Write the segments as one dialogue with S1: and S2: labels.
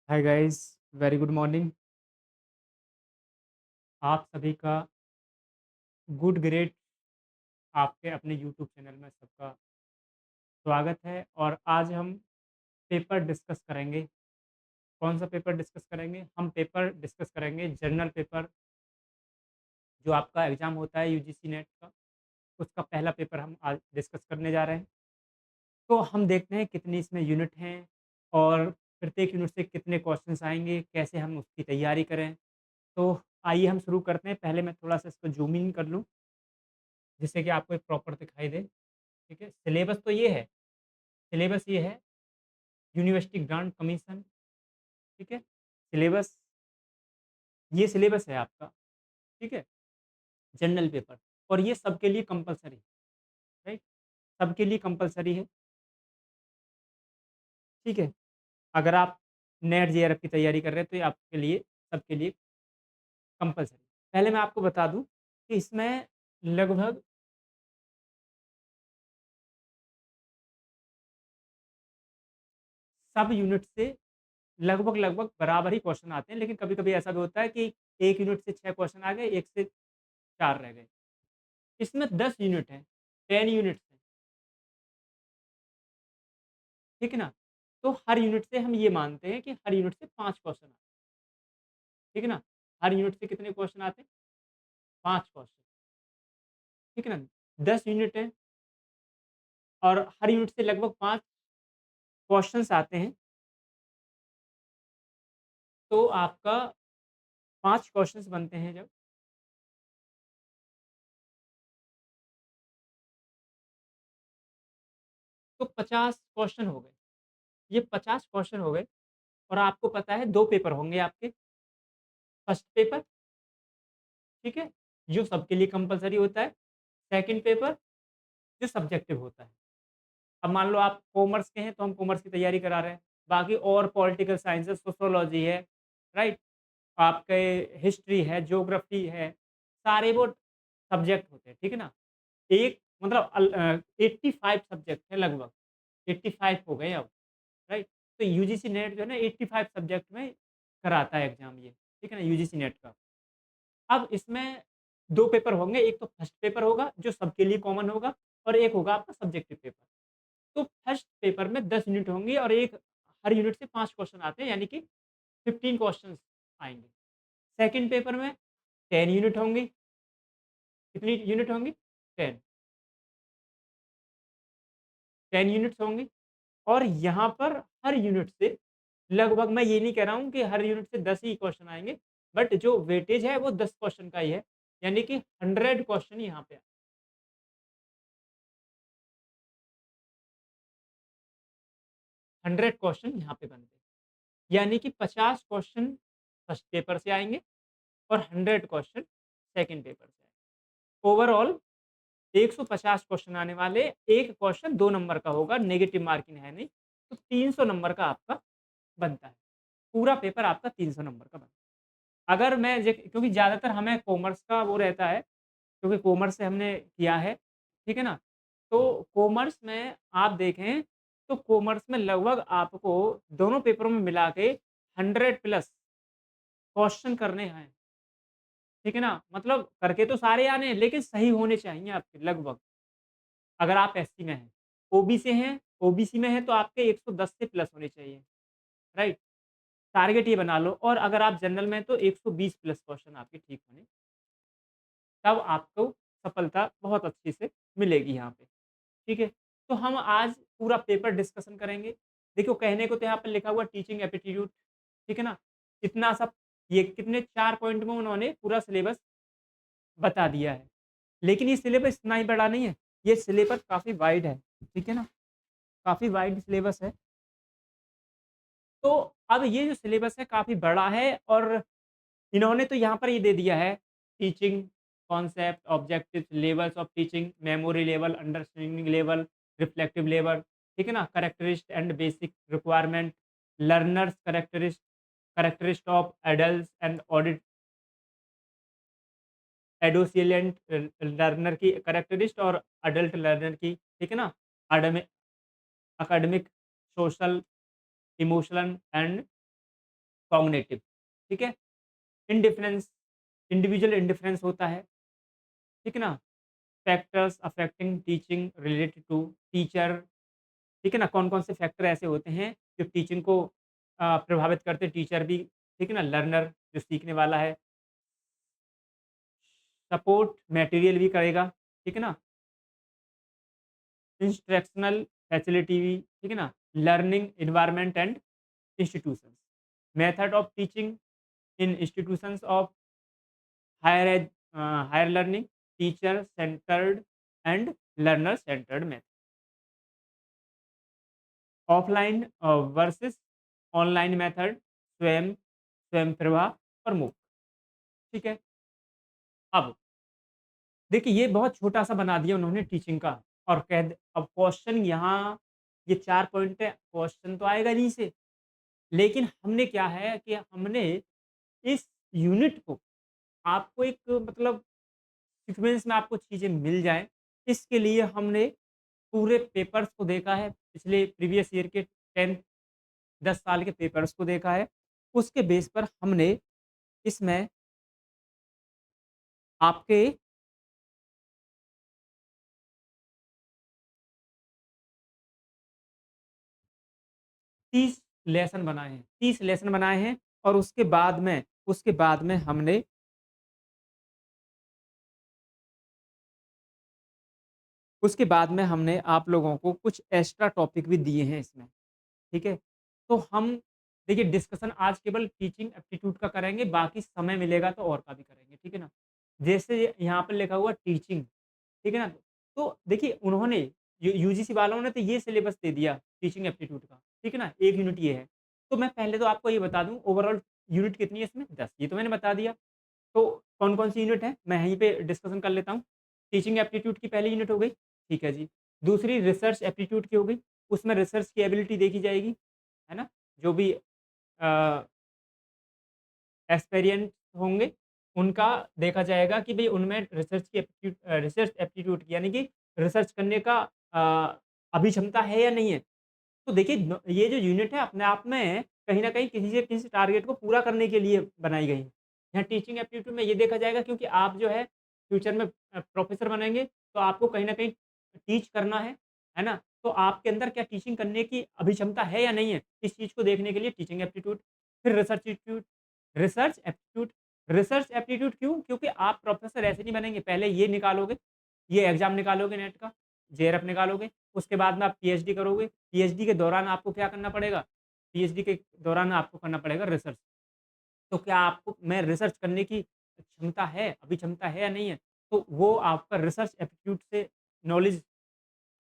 S1: Hi guys, very good morning. आप सभी का गुड ग्रेड आपके अपने यूट्यूब चैनल में सबका स्वागत है। और आज हम पेपर डिस्कस करेंगे। कौन सा पेपर डिस्कस करेंगे? हम पेपर डिस्कस करेंगे जनरल पेपर, जो आपका एग्ज़ाम होता है यूजीसी नेट का, उसका पहला पेपर हम आज डिस्कस करने जा रहे हैं। तो हम देखते हैं कितनी इसमें यूनिट हैं और प्रत्येक यूनिट से कितने क्वेश्चंस आएँगे, कैसे हम उसकी तैयारी करें। तो आइए हम शुरू करते हैं। पहले मैं थोड़ा-सा इसको ज़ूम इन कर लूँ, जिससे कि आपको एक प्रॉपर दिखाई दे। ठीक है? सिलेबस तो ये है, सिलेबस ये है यूनिवर्सिटी ग्रांट कमीशन। ठीक है? सिलेबस ये सिलेबस है आपका, ठीक है? जनरल पेपर, और ये सबके लिए कंपल्सरी, राइट? सबके लिए कंपल्सरी है, ठीक है? अगर आप नेट जेआरएफ की तैयारी कर रहे हैं तो ये आपके लिए, सबके लिए कंपल्सरी। पहले मैं आपको बता दूँ कि इसमें लगभग सब यूनिट से लगभग-लगभग बराबर ही क्वेश्चन आते हैं, लेकिन कभी-कभी ऐसा भी होता है कि 1 यूनिट से 6 क्वेश्चन आ गए, 1 से 4 रह गए। इसमें 10 यूनिट हैं, 10 यूनिट्स हैं, ठीक है ना? तो हर यूनिट से हम ये मानते हैं कि हर यूनिट से 5 क्वेश्चन आते हैं, ठीक है ना? हर यूनिट से कितने क्वेश्चन आते हैं? 5 क्वेश्चन, ठीक है ना? 10 यूनिट है और हर यूनिट से लगभग 5 क्वेश्चन्स आते हैं, तो आपका 5 क्वेश्चन्स बनते हैं जब, तो 50 क्वेश्चन हो गए। ये 50 क्वेश्चन हो गए और आपको पता है 2 पेपर होंगे आपके। फर्स्ट पेपर, ठीक है? जो सबके लिए कंपल्सरी होता है। सेकंड पेपर, जो सब्जेक्टिव होता है। अब मान लो आप कॉमर्स के हैं तो हम कॉमर्स की तैयारी करा रहे हैं। बाकी और पॉलिटिकल साइंसेस, सोशियोलॉजी है, राइट? आपके हिस्ट्री है, ज्योग्राफी है, सारे वो सब्जेक्ट होते हैं, ठीक है ना? एक मतलब 85 सब्जेक्ट है लगभग, 85 हो गए अब, राइट? तो यूजीसी नेट जो है ना 85 सब्जेक्ट में कराता है एग्ज़ाम ये, ठीक है ना? यूजीसी नेट का। अब इसमें 2 पेपर होंगे, एक तो फर्स्ट पेपर होगा जो सबके लिए कॉमन होगा और एक होगा आपका सब्जेक्टिव पेपर। तो फर्स्ट पेपर में 10 यूनिट होंगी और एक हर यूनिट से 5 क्वेश्चन आते हैं, यानी कि 15 क्वेश्चंस आएँगे। सेकंड पेपर में 10 यूनिट होंगी, कितनी यूनिट होंगी? 10, 10 यूनिट्स होंगी और यहाँ पर हर यूनिट से लगभग, मैं ये नहीं कह रहा हूँ कि हर यूनिट से 10 ही क्वेश्चन आएँगे, बट जो वेटेज है वो 10 क्वेश्चन का ही है, यानी कि 100 क्वेश्चन यहाँ पे 100 क्वेश्चन यहाँ पे बनते हैं। यानी कि 50 क्वेश्चन फर्स्ट पेपर से आएँगे और 100 क्वेश्चन सेकंड पेपर से आएँगे। ओवरऑल 150 क्वेश्चन आने वाले, 1 क्वेश्चन 2 नंबर का होगा, नेगेटिव मार्किंग है नहीं, तो 300 नंबर का आपका बनता है। पूरा पेपर आपका 300 नंबर का बनता है। अगर मैं जे क्योंकि ज़्यादातर हमें कॉमर्स का वो रहता है, क्योंकि कॉमर्स से हमने किया है, ठीक है ना? तो कॉमर्स में आप देखें, तो कॉमर्स में लगभग आपको दोनों पेपरों में मिला के 100 प्लस क्वेश्चन करने हैं, ठीक है ना? मतलब करके तो सारे आने हैं, लेकिन सही होने चाहिए आपके लगभग। अगर आप एससी में हैं, ओबीसी में हैं तो आपके 110 से प्लस होने चाहिए, राइट? टारगेट ये बना लो, और अगर आप जनरल में हैं तो 120 प्लस क्वेश्चन आपके ठीक होने, तब आपको सफलता बहुत अच्छी से मिलेगी यहाँ पे, ठीक है? तो हम आज पूरा पेपर डिस्कशन करेंगे। देखो, कहने को तो यहाँ पे लिखा हुआ टीचिंग एप्टीट्यूड, ठीक है ना? इतना सब, ये कितने 4 पॉइंट में उन्होंने पूरा सिलेबस बता दिया है। लेकिन ये सिलेबस इतना ही बड़ा नहीं है, ये सिलेबस काफ़ी वाइड है, ठीक है ना? काफ़ी वाइड सिलेबस है। तो अब ये जो सिलेबस है काफ़ी बड़ा है, और इन्होंने तो यहाँ पर ये दे दिया है, teaching concept, objectives, levels of teaching, memory level, understanding level, reflective level, ठीक है ना? Characteristic and basic requirement, learners characteristic of adults and ऑडिट एडोसिएंट लर्नर की कैरेक्टरिस्ट और अडल्ट लर्नर की, ठीक है ना? एडमी academic, social, emotional and cognitive, ठीक है? इंडिफरेंस, इंडिविजुअल इंडिफरेंस होता है, ठीक है ना? Factors affecting teaching related to teacher, ठीक है ना? कौन-कौन से फैक्टर ऐसे होते हैं जो टीचिंग को प्रभावित करते हैं, टीचर भी, ठीक है ना? लर्नर जो सीखने वाला है, सपोर्ट मटेरियल भी करेगा, ठीक है ना? इंस्ट्रक्शनल फैसिलिटी भी, ठीक है ना? Learning environment and institutions, method of teaching in institutions of higher higher learning, teacher centred and learner centred method, offline versus online method, Swayam, Swayam Prabha, प्रमुख, ठीक है? अब देखिए ये बहुत छोटा-सा बना दिया उन्होंने टीचिंग का और कह द अब क्वेश्चन यहाँ ये 4 पॉइंट है, क्वेश्चन तो आएगा नहीं से, लेकिन हमने क्या है कि हमने इस यूनिट को आपको एक मतलब सीक्वेंस में आपको चीज़ें मिल जाएँ, इसके लिए हमने पूरे पेपर्स को देखा है, पिछले प्रीवियस ईयर के 10 10 साल के पेपर्स को देखा है। उसके बेस पर हमने इसमें आपके 30 लेसन बनाए हैं, 30 लेसन बनाए हैं और उसके बाद में हमने आप लोगों को कुछ एक्स्ट्रा टॉपिक भी दिए हैं इसमें, ठीक है? तो हम देखिए डिस्कशन आज केवल टीचिंग एप्टीट्यूड का करेंगे, बाकी समय मिलेगा तो और का भी करेंगे, ठीक है ना? जैसे यहाँ पर लिखा हुआ टीचिंग, ठीक है ना? तो देखिए उन्होंने यूजीसी वालों ने तो ये सिलेबस दे दिया टीचिंग एप्टीट्यूड का, ठीक है ना? 1 यूनिट ये है। तो मैं पहले तो आपको ये बता दूँ ओवरऑल यूनिट कितनी है इसमें? 10 ये तो मैंने बता दिया। तो कौन-कौन सी यूनिट है? मैं यहीं पे डिस्कशन कर लेता हूँ। टीचिंग एप्टीट्यूड की पहली यूनिट हो गई, ठीक है जी। दूसरी रिसर्च एप्टीट्यूड की हो गई, उसमें रिसर्च की एबिलिटी देखी जाएगी, है ना? जो भी एक्सपेरिएंट होंगे, उनका देखा जाएगा कि भई उनमें रिसर्च एप्टीट्यूड यानी कि रिसर्च करने का अभिक्षमता है या नहीं है। तो देखिए ये जो यूनिट है अपने आप में कहीं न कहीं किसी से किसी टारगेट को पूरा करने के लिए बनाई गई है। यहाँ टीचिंग एप्टीट्यूड में ये देखा जाएगा क्योंकि आप जो है फ्यूचर में प्रोफ़ेसर बनेंगे तो आपको कहीं न कहीं टीच करना है ना? तो आपके अंदर क्या टीचिंग करने की अभिक्षमता है या नहीं है? इस चीज़ को देखने के लिए टीचिंग एप्टीट्यूड, फिर रिसर्च एप्टीट्यूड रिसर्च एप्टीट्यूड क्यों? क्योंकि आप प्रोफ़ेसर ऐसे नहीं बनेंगे, पहले ये निकालोगे, ये एग्ज़ाम निकालोगे नेट का, जेआरएफ निकालोगे, उसके बाद में आप पीएचडी करोगे, पीएचडी के दौरान आपको क्या करना पड़ेगा? पीएचडी के दौरान आपको करना पड़ेगा रिसर्च। तो क्या आपको में रिसर्च करने की क्षमता है, अभिक्षमता है या नहीं है? तो वो आपका रिसर्च एप्टीट्यूड से नॉलेज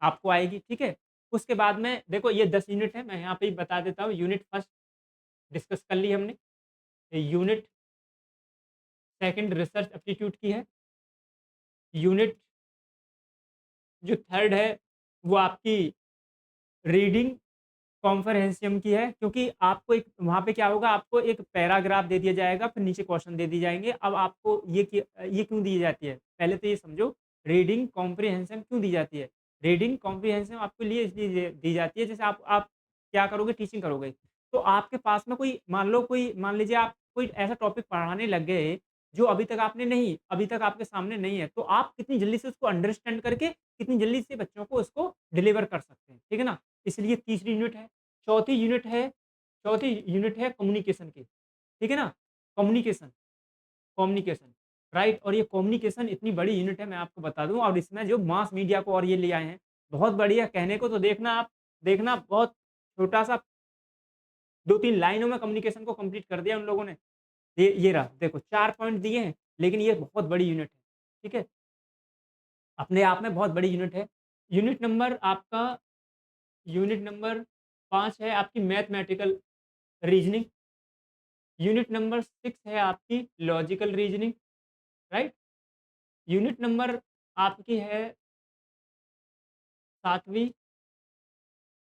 S1: आपको आएगी, ठीक है? उसके बाद में देखो ये 10 यूनिट है, मैं यहाँ पे ही बता देता हूँ। यूनिट फर्स्ट डिस्कस कर ली हमने, यूनिट सेकंड रिसर्च एप्टीट्यूड की है, यूनिट जो थर्ड है वो आपकी रीडिंग कॉम्प्रहेंसियम की है क्योंकि आपको एक वहाँ पे क्या होगा आपको एक पैराग्राफ दे दिया जाएगा फिर नीचे क्वेश्चन दे दिए जाएँगे। अब आपको ये क्यों दी जाती है? पहले तो ये समझो रीडिंग कॉम्प्रिहेंशन क्यों दी जाती है? रीडिंग कॉम्प्रिहेंशन आपके लिए इसलिए दी जाती है जैसे आप क्या करोगे टीचिंग करोगे। तो आपके पास में कोई मान लीजिए आप कोई ऐसा टॉपिक पढ़ाने लग गए जो अभी तक आपके सामने नहीं है। तो आप कितनी जल्दी से उसको अंडरस्टैंड करके कितनी जल्दी से बच्चों को उसको डिलीवर कर सकते हैं। ठीक है ना? इसलिए तीसरी यूनिट है। चौथी यूनिट है चौथी यूनिट है कम्युनिकेशन की, ठीक है ना? Communication communication, right? और ये कम्युनिकेशन इतनी बड़ी यूनिट है मैं आपको बता दूँ और इसमें जो मास मीडिया को और ये ले आए हैं, बहुत बढ़िया कहने को तो देखना बहुत छोटा-सा 2-3 लाइनों में कम्युनिकेशन को कंप्लीट कर दिया उन लोगों ने। ये रहा देखो 4 पॉइंट दिए हैं, लेकिन ये बहुत बड़ी यूनिट है, ठीक है? अपने आप में बहुत बड़ी यूनिट है। यूनिट नंबर आपका यूनिट नंबर 5 है आपकी मैथमेटिकल रीज़निंग। यूनिट नंबर 6 है आपकी logical reasoning, right? Unit number आपकी है 7वीं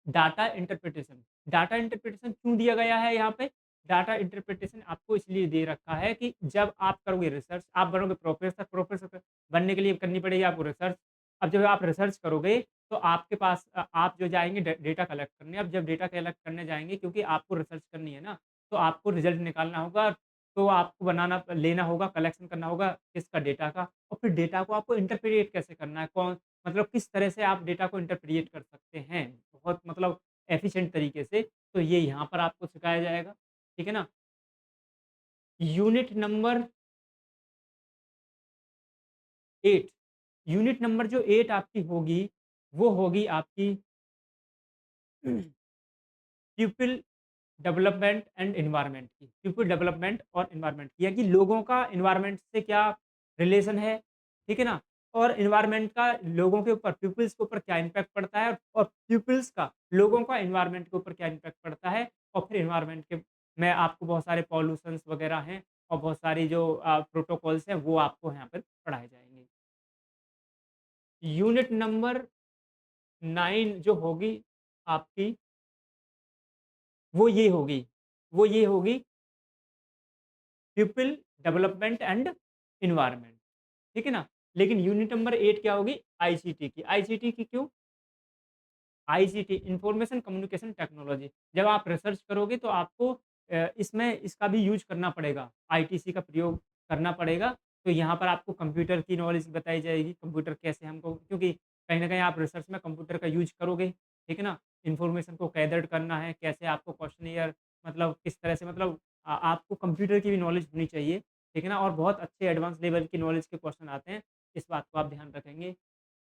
S1: डाटा इंटरप्रिटेशन। डाटा इंटरप्रिटेशन क्यों दिया गया है यहाँ पे? डाटा इंटरप्रिटेशन आपको इसलिए दे रखा है कि जब आप करोगे रिसर्च, आप बनोगे प्रोफ़ेसर, प्रोफ़ेसर बनने के लिए करनी पड़ेगी आपको रिसर्च। अब जब आप रिसर्च करोगे तो आपके पास आप जो जाएँगे डेटा कलेक्ट करने। अब जब डेटा कलेक्ट करने जाएँगे क्योंकि आपको रिसर्च करनी है ना, तो आपको रिज़ल्ट निकालना होगा, तो आपको लेना होगा, कलेक्शन करना होगा किसका डेटा का और फिर डेटा को आपको इंटरप्रेट कैसे करना है, मतलब किस तरह से आप डेटा को इंटरप्रेट कर सकते हैं, बहुत मतलब एफ़िशिएंट तरीके से, तो ये यहाँ पर आपको सिखाया जाएगा, ठीक है ना? यूनिट नंबर 8 यूनिट नंबर जो 8 आपकी होगी, वो होगी आपकी पीपल डेवलपमेंट एंड एनवायरनमेंट की, पीपल डेवलपमेंट और एनवायरनमेंट की, यानी कि लोगों का एनवायरनमेंट से क्या रिलेशन है, ठीक है ना? और एनवायरनमेंट का लोगों के ऊपर, पीपल्स के ऊपर क्या इम्पैक्ट पड़ता है और पीपल्स का लोगों का एनवायरनमेंट के ऊपर क्या इम्पैक्ट पड़ता है और फिर एनवायरनमेंट के में आपको बहुत सारे पॉल्यूशंस वगैरह हैं और बहुत सारी जो प्रोटोकॉल्स हैं, वो आपको यहाँ पर पढ़ाए जाएँगे। यूनिट नंबर 9 जो होगी आपकी, वो ये होगी वो ये होगी पीपल डेवलपमेंट एंड एनवायरनमेंट, ठीक है ना? लेकिन यूनिट नंबर 8 क्या होगी? आईसीटी की। आईसीटी की क्यों? ICT information communication technology. जब आप रिसर्च करोगे तो आपको इसमें इसका भी यूज़ करना पड़ेगा, आईटीसी का प्रयोग करना पड़ेगा। तो यहाँ पर आपको कंप्यूटर की नॉलेज बताई जाएगी, कंप्यूटर कैसे हमको, क्योंकि कहीं न कहीं आप रिसर्च में कंप्यूटर का यूज़ करोगे, ठीक है ना? इन्फॉर्मेशन को गैदर करना है, कैसे आपको क्वेश्चनेयर मतलब किस तरह से मतलब आपको कंप्यूटर की भी नॉलेज होनी चाहिए, ठीक है ना? और बहुत अच्छे एडवांस लेवल की नॉलेज के क्वेश्चन आते हैं, इस बात को आप ध्यान रखेंगे।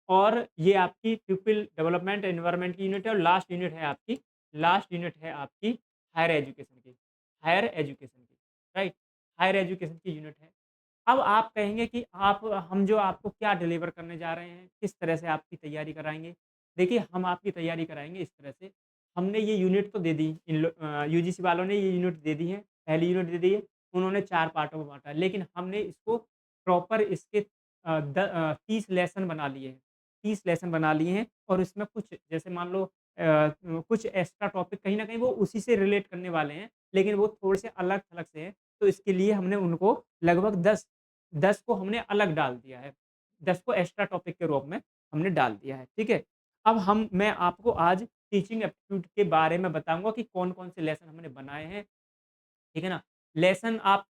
S1: और ये आपकी पीपल डेवलपमेंट एनवायरनमेंट की यूनिट है और लास्ट यूनिट है आपकी हायर एजुकेशन की, राइट? हायर एजुकेशन की यूनिट है। अब आप कहेंगे कि आप हम जो आपको क्या डिलीवर करने जा रहे हैं, किस तरह से आपकी तैयारी कराएँगे? देखिए, हम आपकी तैयारी कराएँगे इस तरह से, हमने ये यूनिट तो दे दी, यूजीसी वालों ने ये यूनिट दे दी है, पहली यूनिट दे दी है, उन्होंने 4 पार्टों में बाँटा है, लेकिन हमने इसको प्रॉपर इसके 30 लेसन बना लिए हैं, 30 लेसन बना लिए हैं और इसमें कुछ जैसे मान लो कुछ एक्स्ट्रा टॉपिक कहीं न कहीं वो उसी से रिलेट करने वाले हैं, लेकिन वो थोड़े से अलग-थलग से हैं, तो इसके लिए हमने उनको लगभग 10 को हमने अलग डाल दिया है। 10 को एक्स्ट्रा टॉपिक के रूप में हमने डाल दिया है, ठीक है? अब मैं आपको आज टीचिंग एप्टीट्यूड के बारे में बताऊँगा कि कौन-कौन से लेसन हमने बनाए हैं, ठीक है ना? लेसन आप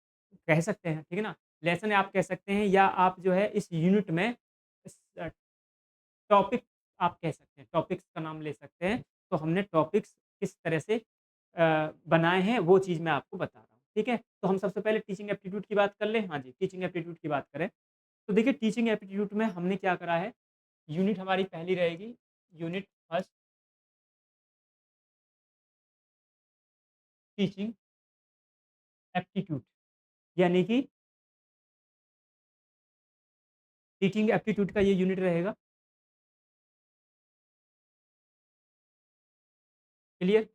S1: कह सकते हैं, ठीक है ना? लेसन आप कह सकते हैं या आप जो है इस यूनिट में इस टॉपिक आप कह सकते हैं, टॉपिक्स का नाम ले सकते हैं। तो हमने टॉपिक्स किस तरह से बनाए हैं, वो चीज़ मैं आपको बता रहा हूँ, ठीक है? तो हम सबसे पहले टीचिंग एप्टीट्यूड की बात कर लें? हाँ जी, टीचिंग एप्टीट्यूड की बात करें, तो देखिए टीचिंग एप्टीट्यूड में हमने क्या करा है, यूनिट हमारी पहली रहेगी, यूनिट फर्स्ट टीचिंग एप्टीट्यूड, यानी कि टीचिंग एप्टीट्यूड का ये यूनिट रहेगा, क्लियर?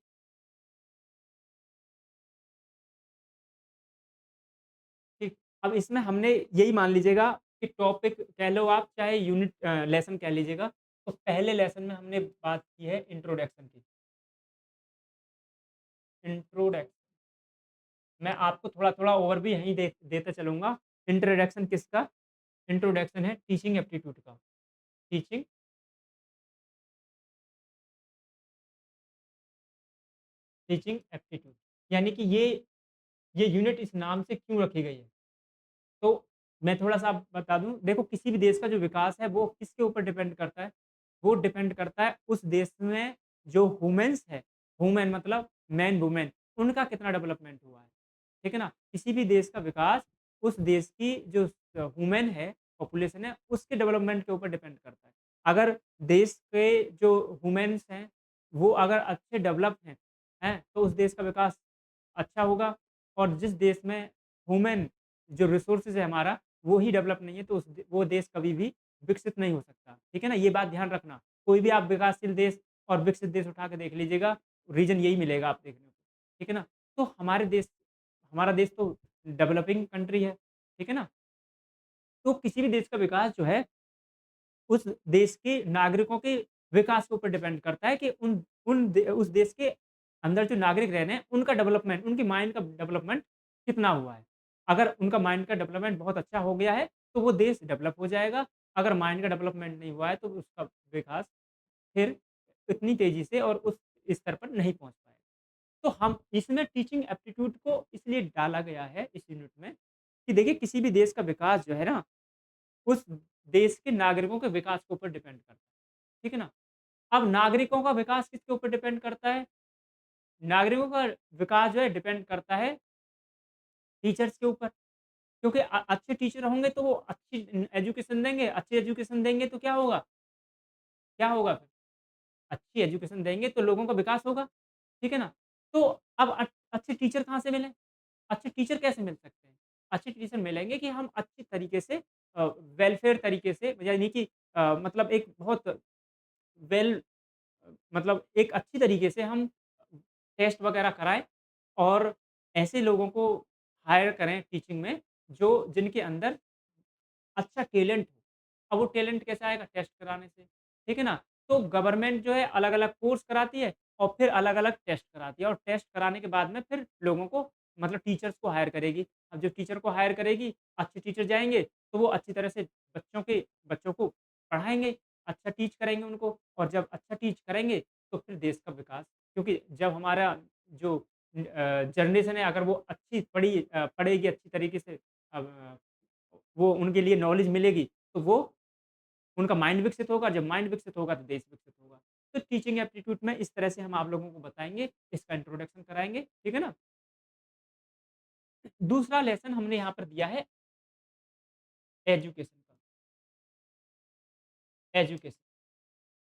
S1: ठीक, अब इसमें हमने यही मान लीजिएगा कि टॉपिक कह लो आप चाहे यूनिट लेसन कह लीजिएगा, तो पहले लेसन में हमने बात की है इंट्रोडक्शन की। इंट्रोडक्शन मैं आपको थोड़ा-थोड़ा ओवरव्यू यहीं देते चलूँगा। इंट्रोडक्शन किसका? इंट्रोडक्शन है टीचिंग एप्टीट्यूड का। टीचिंग टीचिंग एप्टीट्यूड यानी कि ये यूनिट इस नाम से क्यों रखी गई है? तो मैं थोड़ा-सा आपको बता दूँ, देखो किसी भी देश का जो विकास है वो किसके ऊपर डिपेंड करता है? वो डिपेंड करता है उस देश में जो वुमेन्स है, वुमेन मतलब मेन वुमेन, उनका कितना डेवलपमेंट हुआ है, ठीक है ना? किसी भी देश का विकास उस देश की जो वुमेन है, पॉपुलेशन है, उसके डेवलपमेंट के ऊपर डिपेंड करता है। अगर देश के जो वुमेन्स हैं, वो अगर अच्छे डेवलप हैं, तो उस देश का विकास अच्छा होगा और जिस देश में वुमेन जो रिसोर्सेज़ है हमारा, वो ही डेवलप नहीं है, तो वो देश कभी भी विकसित नहीं हो सकता। ठीक है ना? ये बात ध्यान रखना। कोई भी आप विकासशील देश और विकसित देश उठा के देख लीजिएगा, रीज़न यही मिलेगा आप देखने को। ठीक है ना? तो हमारा देश तो डेवलपिंग कंट्री है। ठीक है ना? तो किसी भी देश का विकास जो है उस देश के नागरिकों के विकास के ऊपर डिपेंड करता है कि उस देश के अंदर जो नागरिक रह रहे हैं, उनका डेवलपमेंट, उनकी माइंड का डेवलपमेंट कितना हुआ है। अगर उनका माइंड का डेवलपमेंट बहुत अच्छा हो गया है, तो वो देश डेवलप हो जाएगा। अगर माइंड का डेवलपमेंट नहीं हुआ है, तो उसका विकास फिर इतनी तेज़ी से और उस स्तर पर नहीं पहुँच पाएगा। तो हम इसमें टीचिंग एप्टीट्यूड को इसलिए डाला गया है इस यूनिट में कि देखिए किसी भी देश का विकास जो है ना, उस देश के नागरिकों के विकास के ऊपर डिपेंड करता है, ठीक है ना? अब नागरिकों का विकास किसके ऊपर डिपेंड करता है? नागरिकों का विकास जो है डिपेंड करता है टीचर्स के ऊपर, क्योंकि अच्छे टीचर होंगे तो वो अच्छी एजुकेशन देंगे, अच्छी एजुकेशन देंगे तो क्या होगा? क्या होगा फिर? अच्छी एजुकेशन देंगे तो लोगों का विकास होगा, ठीक है ना? तो अब अच्छे टीचर कहाँ से मिलें? अच्छे टीचर कैसे मिल सकते हैं? अच्छे टीचर मिलेंगे कि हम अच्छी तरीके से वेलफेयर तरीके से यानी कि मतलब एक बहुत वेल मतलब एक अच्छी तरीके से हम टेस्ट वगैरह कराएँ और ऐसे लोगों को हायर करें टीचिंग में जो जिनके अंदर अच्छा टैलेंट हो। अब वो टैलेंट कैसे आएगा? टेस्ट कराने से, ठीक है ना? तो गवर्नमेंट जो है अलग-अलग कोर्स कराती है और फिर अलग-अलग टेस्ट कराती है और टेस्ट कराने के बाद में फिर लोगों को मतलब टीचर्स को हायर करेगी। अब जो टीचर को हायर करेगी, अच्छे टीचर जाएँगे, तो वो अच्छी तरह से बच्चों को पढ़ाएँगे, अच्छा टीच करेंगे उनको और जब अच्छा टीच करेंगे, तो फिर देश का विकास क्योंकि जब हमारा जो जनरेशन है अगर वो पढ़ेगी अच्छी तरीके से वो उनके लिए नॉलेज मिलेगी, तो वो उनका माइंड विकसित होगा, जब माइंड विकसित होगा तो देश विकसित होगा। तो टीचिंग एप्टीट्यूड में इस तरह से हम आप लोगों को बताएँगे, इसका इंट्रोडक्शन कराएँगे, ठीक है ना? दूसरा लेसन हमने यहाँ पर दिया है एजुकेशन का, एजुकेशन।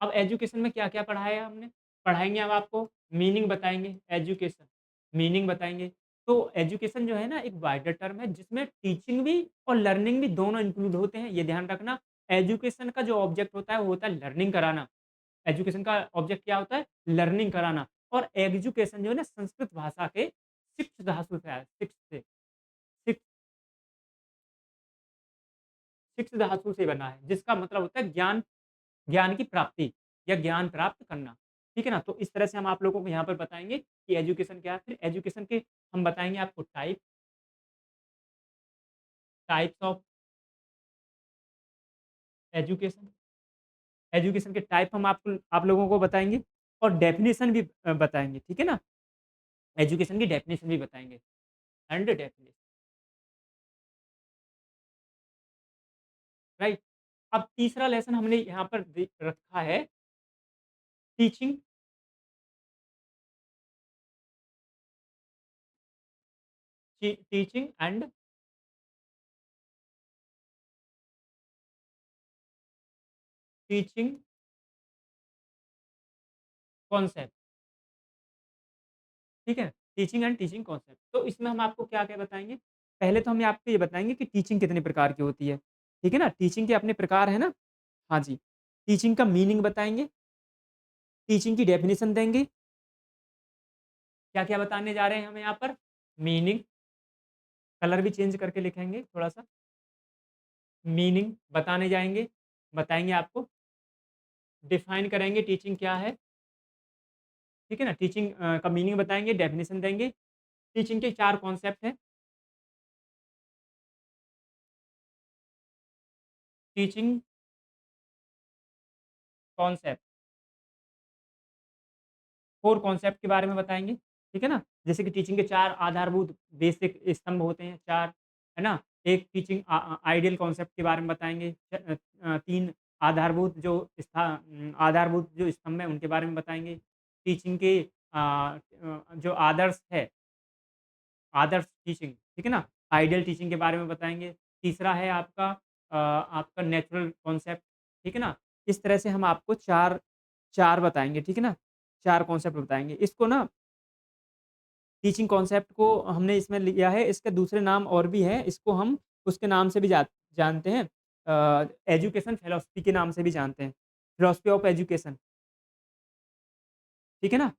S1: अब एजुकेशन में क्या-क्या पढ़ाया हमने? पढ़ाएँगे अब आपको मीनिंग बताएँगे, एजुकेशन, मीनिंग बताएँगे। तो एजुकेशन जो है ना एक वाइडर टर्म है जिसमें टीचिंग भी और लर्निंग भी दोनों इंक्लूड होते हैं, ये ध्यान रखना। एजुकेशन का जो ऑब्जेक्ट होता है वो होता है लर्निंग कराना। एजुकेशन का ऑब्जेक्ट क्या होता है? लर्निंग कराना और एजुकेशन जो है ना संस्कृत भाषा के शिक्ष धातु से आया है, शिक्ष शिक्ष धातु से बना है, जिसका मतलब होता है ज्ञान ज्ञान की प्राप्ति या ज्ञान प्राप्त करना, ठीक है ना? तो इस तरह से हम आप लोगों को यहाँ पर बताएँगे कि एजुकेशन क्या है, फिर एजुकेशन के हम बताएँगे आपको टाइप्स ऑफ एजुकेशन, एजुकेशन के टाइप हम आपको आप लोगों को बताएँगे और डेफिनिशन भी बताएँगे, ठीक है ना? एजुकेशन की डेफिनिशन भी बताएँगे एंड डेफिनिशन, राइट? अब तीसरा लेसन हमने यहाँ पर दे रखा है teaching teaching and teaching concept, ठीक है? Teaching and teaching concept. तो इसमें हम आपको क्या-क्या बताएँगे? पहले तो हम आपको ये बताएँगे कि टीचिंग कितने प्रकार की होती है, ठीक है ना? टीचिंग के अपने प्रकार हैं ना? हाँ जी। टीचिंग का मीनिंग बताएँगे, टीचिंग की डेफिनिशन देंगे, क्या-क्या बताने जा रहे हैं हम यहाँ पर? मीनिंग, कलर भी चेंज करके लिखेंगे थोड़ा-सा, मीनिंग बताने जाएँगे, बताएँगे आपको, डिफाइन करेंगे टीचिंग क्या है, ठीक है ना? टीचिंग का मीनिंग बताएँगे, डेफिनिशन देंगे, टीचिंग के 4 कॉन्सेप्ट हैं, टीचिंग कॉन्सेप्ट 4 कॉन्सेप्ट के बारे में बताएँगे, ठीक है ना? जैसे कि टीचिंग के 4 आधारभूत बेसिक स्तंभ होते हैं 4, है ना? एक टीचिंग आइडियल कॉन्सेप्ट के बारे में बताएँगे, 3 आधारभूत जो स्तंभ हैं उनके बारे में बताएँगे। टीचिंग के जो आदर्श है, आदर्श टीचिंग, ठीक है ना? आइडियल टीचिंग के बारे में बताएँगे। तीसरा है आपका नेचुरल कॉन्सेप्ट, ठीक है ना? इस तरह से हम आपको 4 बताएँगे, ठीक है ना? 4 कॉन्सेप्ट बताएँगे। इसको ना टीचिंग कॉन्सेप्ट को हमने इसमें लिया है, इसके दूसरे नाम और भी हैं, इसको हम उसके नाम से भी जानते हैं एजुकेशन फिलॉसफी के नाम से भी जानते हैं। फिलॉसफी ऑफ एजुकेशन, ठीक है ना?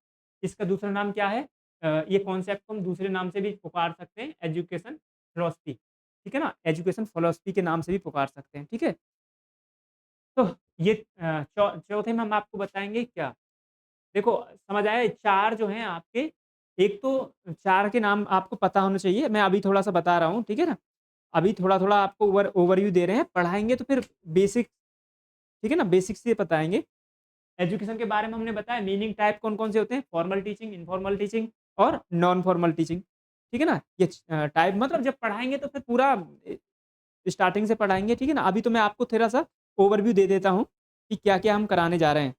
S1: इसका दूसरा नाम क्या है? ये कॉन्सेप्ट को हम दूसरे नाम से भी पुकार सकते हैं, एजुकेशन फिलॉसफी, ठीक है ना? एजुकेशन फिलॉसफी के नाम से भी पुकार सकते हैं, ठीक है? तो ये चौथे में हम आपको बताएँगे क्या? देखो समझ आया 4 जो हैं आपके, एक तो 4 के नाम आपको पता होना चाहिए, मैं अभी थोड़ा-सा बता रहा हूँ, ठीक है ना? अभी थोड़ा-थोड़ा आपको ओवरव्यू दे रहे हैं, पढ़ाएँगे तो फिर बेसिक, ठीक है ना? बेसिक से बताएँगे। एजुकेशन के बारे में हमने बताया मीनिंग टाइप कौन-कौन से होते हैं, फॉर्मल टीचिंग, इनफॉर्मल टीचिंग और नॉन फॉर्मल टीचिंग, ठीक है ना? ये टाइप मतलब जब पढ़ाएँगे तो फिर पूरा स्टार्टिंग से पढ़ाएँगे, ठीक है ना? अभी तो मैं आपको थोड़ा-सा ओवरव्यू दे देता हूँ कि क्या-क्या हम कराने जा रहे हैं।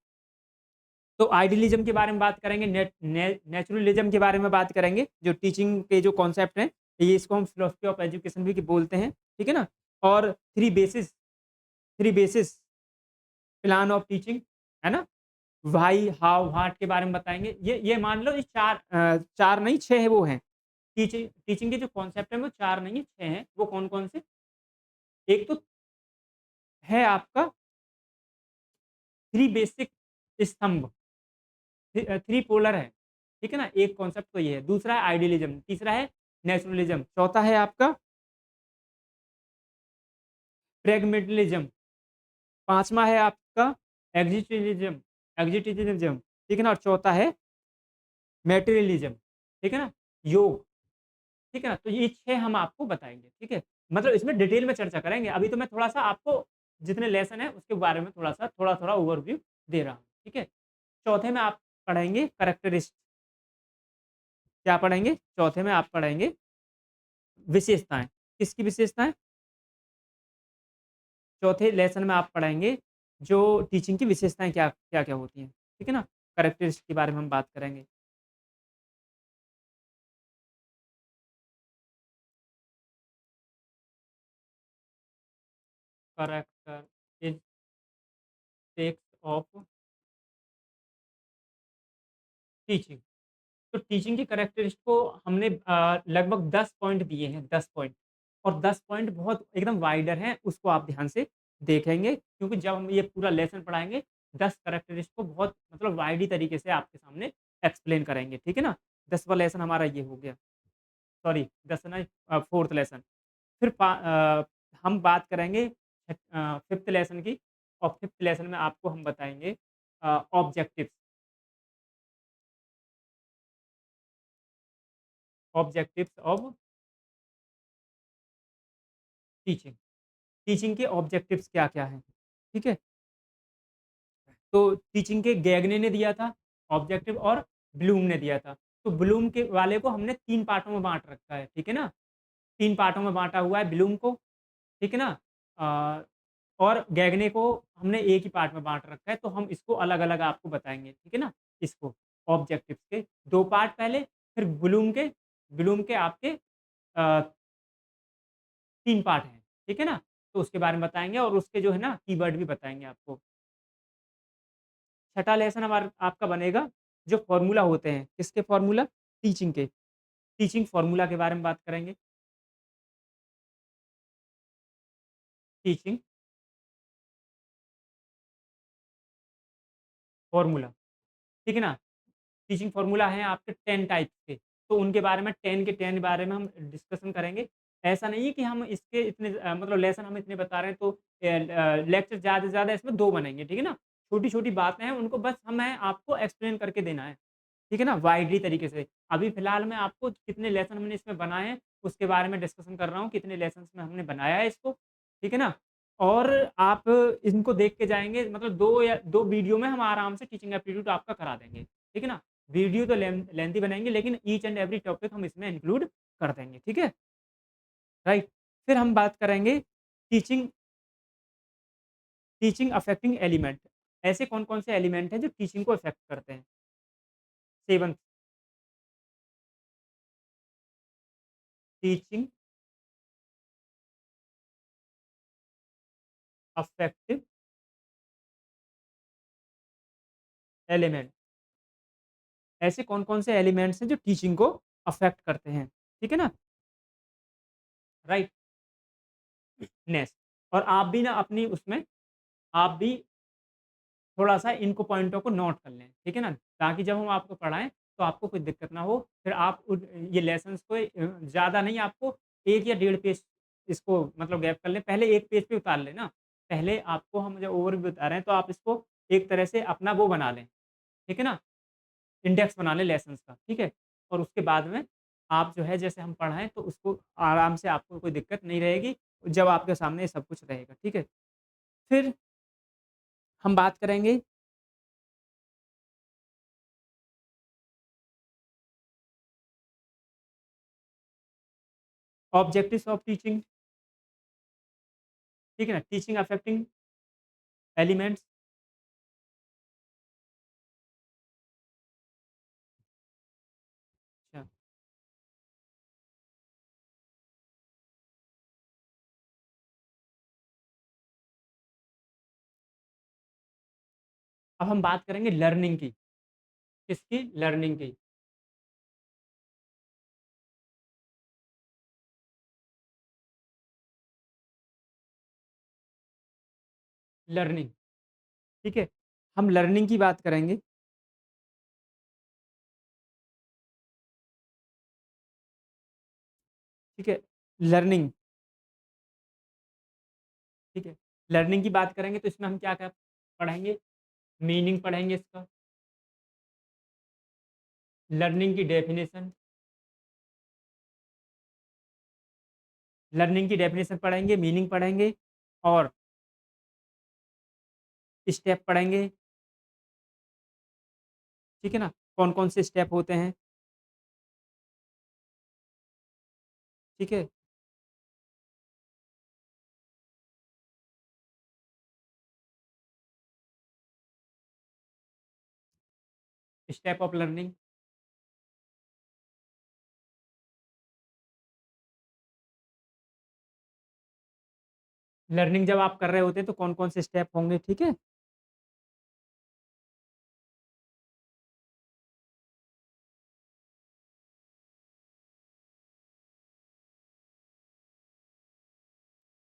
S1: तो आइडियलिज़्म के बारे में बात करेंगे, नेचुरलिज़्म के बारे में बात करेंगे, जो टीचिंग के जो कॉन्सेप्ट हैं, ये इसको हम फिलॉसफी ऑफ एजुकेशन भी बोलते हैं, ठीक है ना? और 3 बेसिस प्लान ऑफ टीचिंग, है ना? व्हाई, हाउ, व्हाट के बारे में बताएँगे। ये मान लो ये 4 नहीं 6 वो हैं। टीचिंग टीचिंग के जो कॉन्सेप्ट हैं वो 4 नहीं है 6 हैं। वो कौन-कौन से? एक तो है आपका 3 बेसिक स्तंभ, 3 पोलर है, ठीक है ना? एक कॉन्सेप्ट तो ये है। दूसरा है आइडियलिज़्म, तीसरा है नेचुरलिज़्म, चौथा है आपका प्रैग्मैटिलिज़्म, 5वां है आपका एग्जिस्टिलिज़्म एग्जिस्टिलिज़्म, ठीक है ना? और चौथा है मैटेरियलिज़्म, ठीक है ना? योग, ठीक है ना? तो ये 6 हम आपको बताएँगे, ठीक है? मतलब इसमें डिटेल में चर्चा करेंगे। अभी तो मैं थोड़ा-सा आपको जितने लेसन हैं उसके बारे में थोड़ा-थोड़ा ओवरव्यू दे रहा हूँ, ठीक है? चौथे में आप पढ़ेंगे कैरेक्टरिस्ट क्या पढ़ेंगे? चौथे में आप पढ़ेंगे विशेषताएँ। किसकी विशेषताएँ? चौथे लेसन में आप पढ़ेंगे जो टीचिंग की विशेषताएँ क्या-क्या होती हैं, ठीक है ना? कैरेक्टरिस्ट के बारे में हम बात करेंगे। Characteristics of teaching. तो टीचिंग की कैरेक्टरिस्ट को हमने लगभग 10 पॉइंट दिए हैं, 10 पॉइंट और 10 पॉइंट बहुत एकदम वाइडर हैं, उसको आप ध्यान से देखेंगे क्योंकि जब हम ये पूरा लेसन पढ़ाएँगे, 10 कैरेक्टरिस्ट को बहुत मतलब वाइडली तरीके से आपके सामने एक्सप्लेन करेंगे, ठीक है ना? 10वाँ लेसन हमारा ये हो गया, सॉरी 10 नहीं 4th लेसन। फिर हम बात करेंगे 5th लेसन की और 5th लेसन में आपको हम बताएँगे objectives objectives of teaching. Teaching के ऑब्जेक्टिव्स क्या-क्या हैं, ठीक है? तो टीचिंग के गैगने ने दिया था ऑब्जेक्टिव और ब्लूम ने दिया था। तो ब्लूम के वाले को हमने 3 पार्टों में बाँट रखा है, ठीक है ना? 3 पार्टों में बाँटा हुआ है ब्लूम को, ठीक है ना? अ, और गैगने को हमने एक ही पार्ट में बाँट रखा है, तो हम इसको अलग-अलग आपको बताएँगे, ठीक है ना? इसको ऑब्जेक्टिव्स के 2 पार्ट पहले, फिर ब्लूम के आपके 3 पार्ट हैं, ठीक है ना? तो उसके बारे में बताएँगे और उसके जो है ना कीवर्ड भी बताएँगे आपको। छठा लेसन हमारा आपका बनेगा जो फ़ॉर्मूला होते हैं, किसके फ़ॉर्मूला? टीचिंग के। टीचिंग फ़ॉर्मूला के बारे में बात करेंगे। टीचिंग फ़ॉर्मूला, ठीक है ना? टीचिंग फ़ॉर्मूला हैं आपके 10 टाइप्स के, तो उनके बारे में 10 के 10 बारे में हम डिस्कशन करेंगे। ऐसा नहीं है कि हम इसके इतने मतलब लेसन हम इतने बता रहे हैं तो लेक्चर ज़्यादा से ज़्यादा इसमें 2 बनेंगे, ठीक है ना? छोटी-छोटी बातें हैं उनको बस हमें आपको एक्सप्लेन करके देना है, ठीक है ना? वाइडली तरीके से। अभी फ़िलहाल मैं आपको कितने लेसन हमने इसमें बनाए हैं, उसके बारे में डिस्कशन कर रहा हूँ, कितने लेसन्स में हमने बनाया है इसको, ठीक है ना? और आप इनको देख के जाएँगे मतलब 2 या 2 वीडियो में हम आराम से टीचिंग एप्टीट्यूड आपका करा देंगे, ठीक है ना? वीडियो तो लेंथी बनाएँगे लेकिन ईच एंड एवरी टॉपिक हम इसमें इंक्लूड कर देंगे, ठीक है? राइट? फिर हम बात करेंगे टीचिंग टीचिंग अफेक्टिंग एलिमेंट। ऐसे कौन-कौन से एलिमेंट हैं जो टीचिंग को अफेक्ट करते हैं? 7th teaching affective element. ऐसे कौन-कौन से एलिमेंट्स हैं जो टीचिंग को अफेक्ट करते हैं? ठीक है ना? राइट? नेक्स्ट और आप भी ना अपनी उसमें आप भी थोड़ा-सा इनको पॉइंटों को नोट कर लें, ठीक है ना? ताकि जब हम आपको पढ़ाएँ, तो आपको कोई दिक्कत ना हो। फिर आप ये लेसन्स को ज़्यादा नहीं आपको 1 या डेढ़ पेज इसको मतलब गैप कर लें। पहले 1 पेज पे उतार लें ना। पहले आपको हम जब ओवरव्यू बता रहे हैं, तो आप इसको एक तरह से अपना वो बना लें, ठीक है ना? इंडेक्स बना लें लेसन्स का, ठीक है? और उसके बाद में आप जो है जैसे हम पढ़ाएँ, तो उसको आराम से आपको कोई दिक्कत नहीं रहेगी, जब आपके सामने ये सब कुछ रहेगा, ठीक है? फिर हम बात करेंगे ऑब्जेक्टिव्स ऑफ टीचिंग, ठीक है ना? Teaching affecting elements. अच्छा, अब हम बात करेंगे लर्निंग की। किसकी? लर्निंग की। लर्निंग, ठीक है? हम लर्निंग की बात करेंगे, ठीक है? लर्निंग, ठीक है? लर्निंग की बात करेंगे तो इसमें हम क्या-क्या पढ़ेंगे? मीनिंग पढ़ेंगे इसका, लर्निंग की डेफिनिशन, लर्निंग की डेफिनिशन पढ़ेंगे, मीनिंग पढ़ेंगे और स्टेप पढ़ेंगे, ठीक है ना? कौन-कौन से स्टेप होते हैं, ठीक है? स्टेप ऑफ लर्निंग, लर्निंग जब आप कर रहे होते हैं तो कौन-कौन से स्टेप होंगे, ठीक है?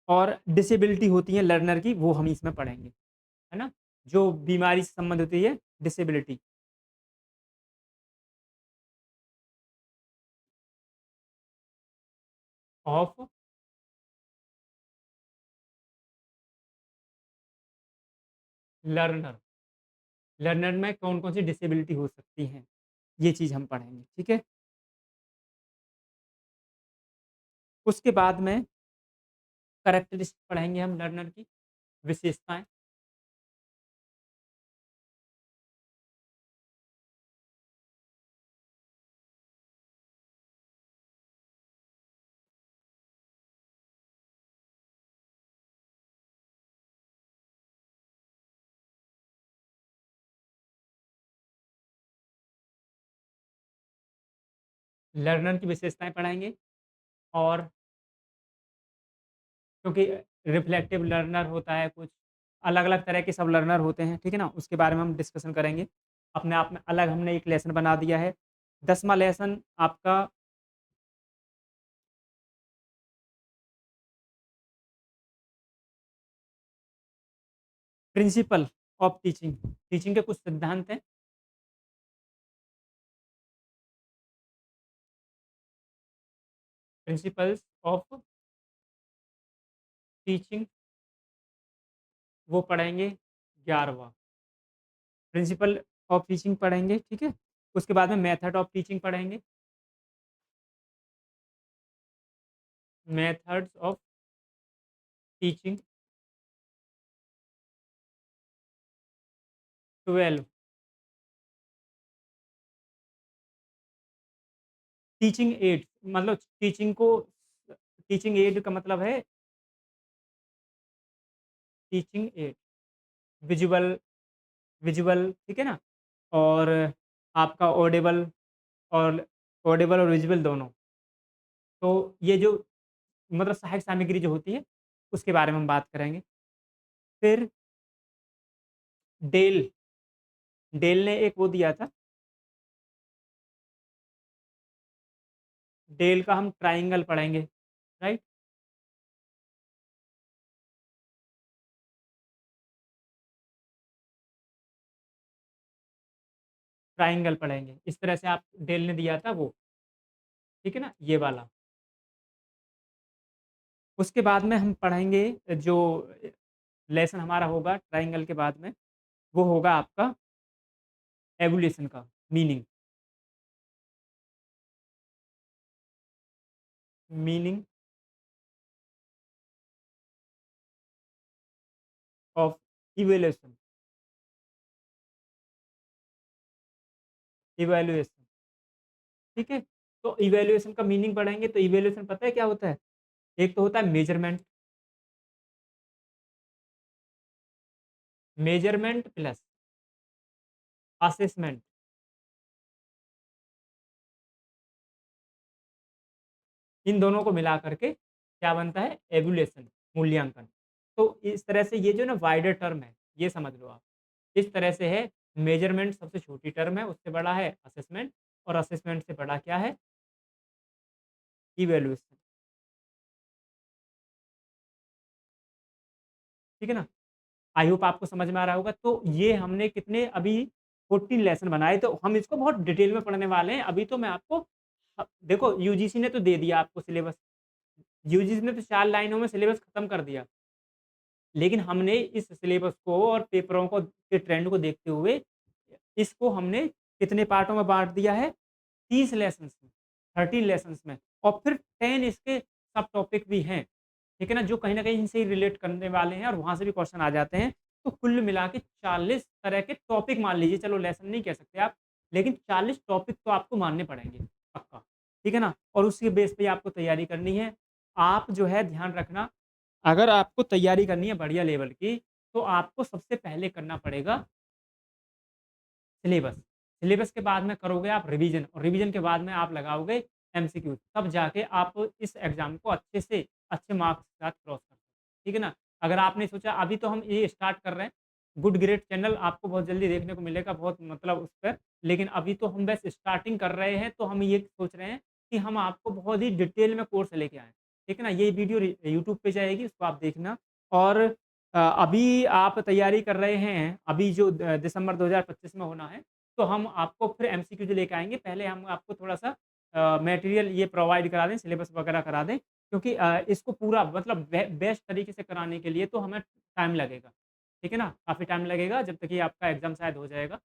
S1: और डिसेबिलिटी होती है लर्नर की, वो हम इसमें पढ़ेंगे, है ना? जो बीमारी से संबंधित होती है, डिसेबिलिटी ऑफ लर्नर। लर्नर में कौन-कौन सी डिसेबिलिटी हो सकती हैं, ये चीज़ हम पढ़ेंगे, ठीक है? उसके बाद में कैरेक्टरिस्टिक पढ़ेंगे हम लर्नर की, विशेषताएँ। लर्नर की विशेषताएँ पढ़ाएँगे और क्योंकि रिफ्लेक्टिव लर्नर होता है कुछ, अलग-अलग तरह के सब लर्नर होते हैं, ठीक है ना? उसके बारे में हम डिस्कशन करेंगे। अपने आप में अलग हमने एक लेसन बना दिया है। 10वाँ लेसन आपका प्रिंसिपल ऑफ टीचिंग, टीचिंग के कुछ सिद्धांत हैं, प्रिंसिपल्स ऑफ टीचिंग वो पढ़ेंगे 11वाँ। प्रिंसिपल ऑफ टीचिंग पढ़ेंगे, ठीक है? उसके बाद में मेथड ऑफ टीचिंग पढ़ेंगे, methods of teaching 12। Teaching ads मतलब टीचिंग एड का मतलब है टीचिंग एड, विजुअल विजुअल, ठीक है ना? और आपका ऑडिबल और विजुअल दोनों। तो ये जो मतलब सहायक सामग्री जो होती है, उसके बारे में हम बात करेंगे। फिर डेल, डेल ने एक वो दिया था, डेल का हम ट्रायंगल पढ़ेंगे, राइट? ट्रायंगल पढ़ेंगे। इस तरह से आप डेल ने दिया था वो, ठीक है ना? ये वाला। उसके बाद में हम पढ़ेंगे जो लेसन हमारा होगा ट्रायंगल के बाद में, वो होगा आपका एवोल्यूशन का meaning, meaning of evaluation, evaluation, ठीक है? तो इवैल्यूएशन का मीनिंग पढ़ेंगे तो इवैल्यूएशन पता है क्या होता है? एक तो होता है मेजरमेंट प्लस असेसमेंट, इन दोनों को मिला करके क्या बनता है? एवोल्यूशन, मूल्यांकन। तो इस तरह से ये जो ना वाइडर टर्म है, ये समझ लो आप। इस तरह से है, मेजरमेंट सबसे छोटी टर्म है, उससे बड़ा है असेसमेंट और असेसमेंट से बड़ा क्या है? इवैल्यूएशन। ठीक है ना? आई होप आपको समझ में आ रहा होगा। तो ये हमने कितने अभी 14 लेसन बनाए, तो हम इसको बहुत डिटेल में पढ़ने वाले हैं। अभी तो मैं आपको देखो यूजीसी ने तो दे दिया आपको सिलेबस। यूजीसी ने तो 4 लाइनों में सिलेबस खत्म कर दिया। लेकिन हमने इस सिलेबस को और पेपरों को के ट्रेंड को देखते हुए इसको हमने कितने पार्टों में बाँट दिया है? 30 लेसन्स में, 13 लेसन्स में, और फिर 10 इसके सब टॉपिक भी हैं। ठीक है ना? जो कहीं न कहीं इनसे ही रिलेट करने वाले हैं और वहाँ से भी क्वेश्चन आ जाते हैं। तो कुल मिला के 40 तरह के टॉपिक मान लीजिए, चलो लेसन नहीं कह सकते आप, लेकिन 40 टॉपिक तो आपको मानने पड़ेंगे, पक्का। ठीक है ना? और उसके बेस पे आपको तैयारी करनी है। आप जो है ध्यान रखना, अगर आपको तैयारी करनी है बढ़िया लेवल की, तो आपको सबसे पहले करना पड़ेगा सिलेबस। सिलेबस के बाद में करोगे आप रिवीजन, और रिवीजन के बाद में आप लगाओगे एमसीक्यू, तब जाके आप इस एग्ज़ाम को अच्छे से अच्छे मार्क्स के साथ क्रॉस कर सकते हो। ठीक है ना? अगर आपने सोचा अभी तो हम ये स्टार्ट कर रहे हैं, गुड ग्रेड चैनल आपको बहुत जल्दी देखने को मिलेगा, बहुत मतलब उस पर, लेकिन अभी तो हम बस स्टार्टिंग कर रहे हैं, तो हम ये सोच रहे हैं कि हम आपको बहुत ही डिटेल में कोर्स लेके आएँ। ठीक है ना? ये वीडियो यूट्यूब पे जाएगी, उसको आप देखना। और अभी आप तैयारी कर रहे हैं, अभी जो दिसंबर 2025 में होना है, तो हम आपको फिर एमसीक्यू जो लेके आएँगे, पहले हम आपको थोड़ा-सा मटेरियल ये प्रोवाइड करा दें, सिलेबस वगैरह करा दें, क्योंकि इसको पूरा मतलब बेस्ट तरीके से कराने के लिए तो हमें टाइम लगेगा। ठीक है ना? काफ़ी टाइम लगेगा, जब तक ये आपका एग्ज़ाम शायद हो जाएगा।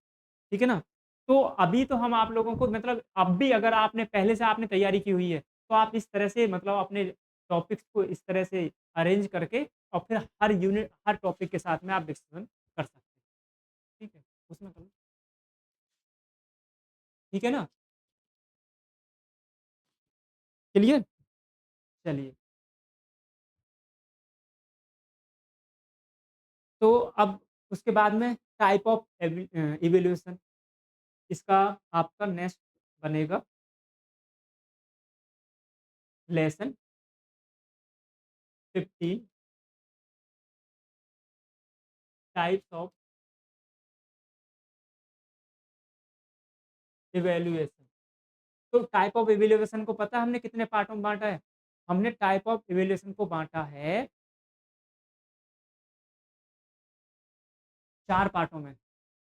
S1: ठीक है ना? तो अभी तो हम आप लोगों को मतलब अब भी अगर आपने पहले से आपने तैयारी की हुई है, तो आप इस तरह से मतलब अपने टॉपिक्स को इस तरह से अरेंज करके और फिर हर यूनिट, हर टॉपिक के साथ में आप डिस्कशन कर सकते हैं। ठीक है? उसमें करो। ठीक है ना? क्लियर? चलिए, तो अब उसके बाद में टाइप ऑफ इवैल्यूएशन, इसका आपका नेक्स्ट बनेगा लेसन 15, टाइप्स ऑफ इवैल्यूएशन। तो टाइप ऑफ इवैल्यूएशन को पता है हमने कितने पार्टों में बाँटा है? हमने टाइप ऑफ इवैल्यूएशन को बाँटा है 4 पार्टों में,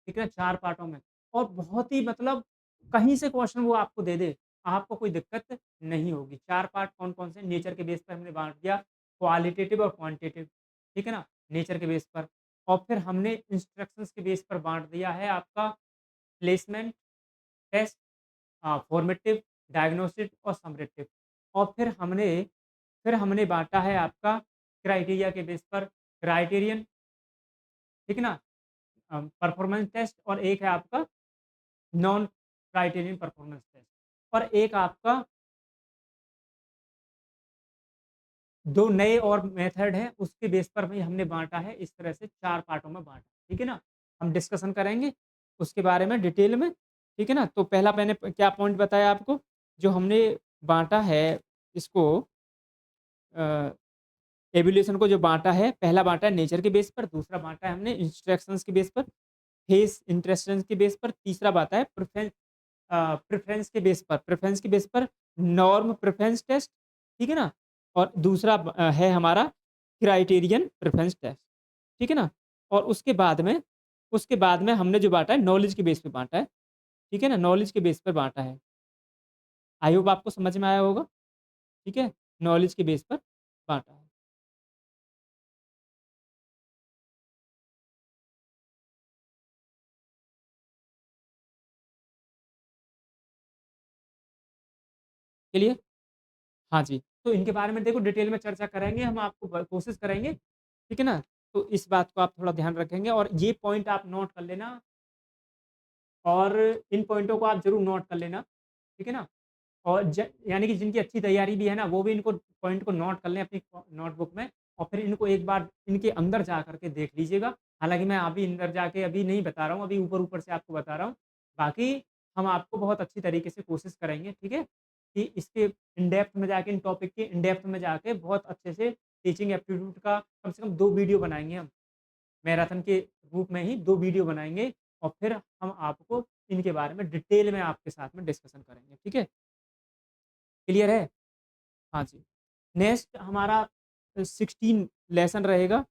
S1: ठीक है? 4 पार्टों में, और बहुत ही मतलब कहीं से क्वेश्चन वो आपको दे दे, आपको कोई दिक्कत नहीं होगी। 4 पार्ट कौन-कौन से? नेचर के बेस पे हमने बाँट दिया, क्वालिटेटिव और क्वांटिटेटिव, ठीक है ना? नेचर के बेस पर, और फिर हमने इंस्ट्रक्शंस के बेस पर बाँट दिया है आपका प्लेसमेंट, टेस्ट, फॉर्मेटिव, डायग्नोस्टिक और समरेटिव, और फिर हमने बाँटा है आपका क्राइटेरिया के बेस पर, क्राइटेरियन, ठीक है ना? परफॉर्मेंस टेस्ट, और एक है आपका नॉन क्राइटेरियन परफॉर्मेंस टेस्ट, और एक आपका 2 नए और मेथड हैं, उसके बेस पर भी हमने बाँटा है, इस तरह से 4 पार्टों में बाँटा, ठीक है ना? हम डिस्कशन करेंगे उसके बारे में डिटेल में, ठीक है ना? तो पहला मैंने क्या पॉइंट बताया आपको, जो हमने बाँटा है इसको, अ, एवोल्यूशन को जो बाँटा है, पहला बाँटा है नेचर के बेस पर, दूसरा बाँटा है हमने इंस्ट्रक्शंस के बेस पर, फेस इंटरेस्टेंस के बेस पर, तीसरा बाँटा है प्रेफ़रेंस के बेस पर नॉर्म प्रेफ़रेंस टेस्ट, ठीक है ना? और दूसरा है हमारा क्राइटेरियन प्रेफ़रेंस टेस्ट, ठीक है ना? और उसके बाद में हमने जो बाँटा है नॉलेज के बेस पे बाँटा है, ठीक है ना? नॉलेज के बेस पर बाँटा है। आई होप आपको समझ में आया होगा, ठीक है? नॉलेज के बेस पर बाँटा है। क्लियर? हाँ जी, तो इनके बारे में देखो डिटेल में चर्चा करेंगे, हम आपको कोशिश करेंगे, ठीक है ना? तो इस बात को आप थोड़ा ध्यान रखेंगे और ये पॉइंट आप नोट कर लेना, और इन पॉइंटों को आप ज़रूर नोट कर लेना, ठीक है ना? और यानी कि जिनकी अच्छी तैयारी भी है ना, वो भी इनको पॉइंट को नोट कर लें अपनी नोटबुक में और फिर इनको एक बार इनके अंदर जा कर के देख लीजिएगा। हालाँकि मैं अभी अंदर जाके अभी नहीं बता रहा हूँ, अभी ऊपर-ऊपर से आपको बता रहा हूँ। बाकी हम आपको बहुत अच्छी तरीके से कोशिश करेंगे, ठीक है? कि इसके इन डेप्थ में जाके इन टॉपिक के इन डेप्थ में जाके बहुत अच्छे से टीचिंग एप्टीट्यूड का कम से कम 2 वीडियो बनाएँगे हम। मैराथन के रूप में ही 2 वीडियो बनाएँगे और फिर हम आपको इनके बारे में डिटेल में आपके साथ में डिस्कशन करेंगे, ठीक है? क्लियर है? हाँ जी। नेक्स्ट हमारा 16 लेसन रहेगा।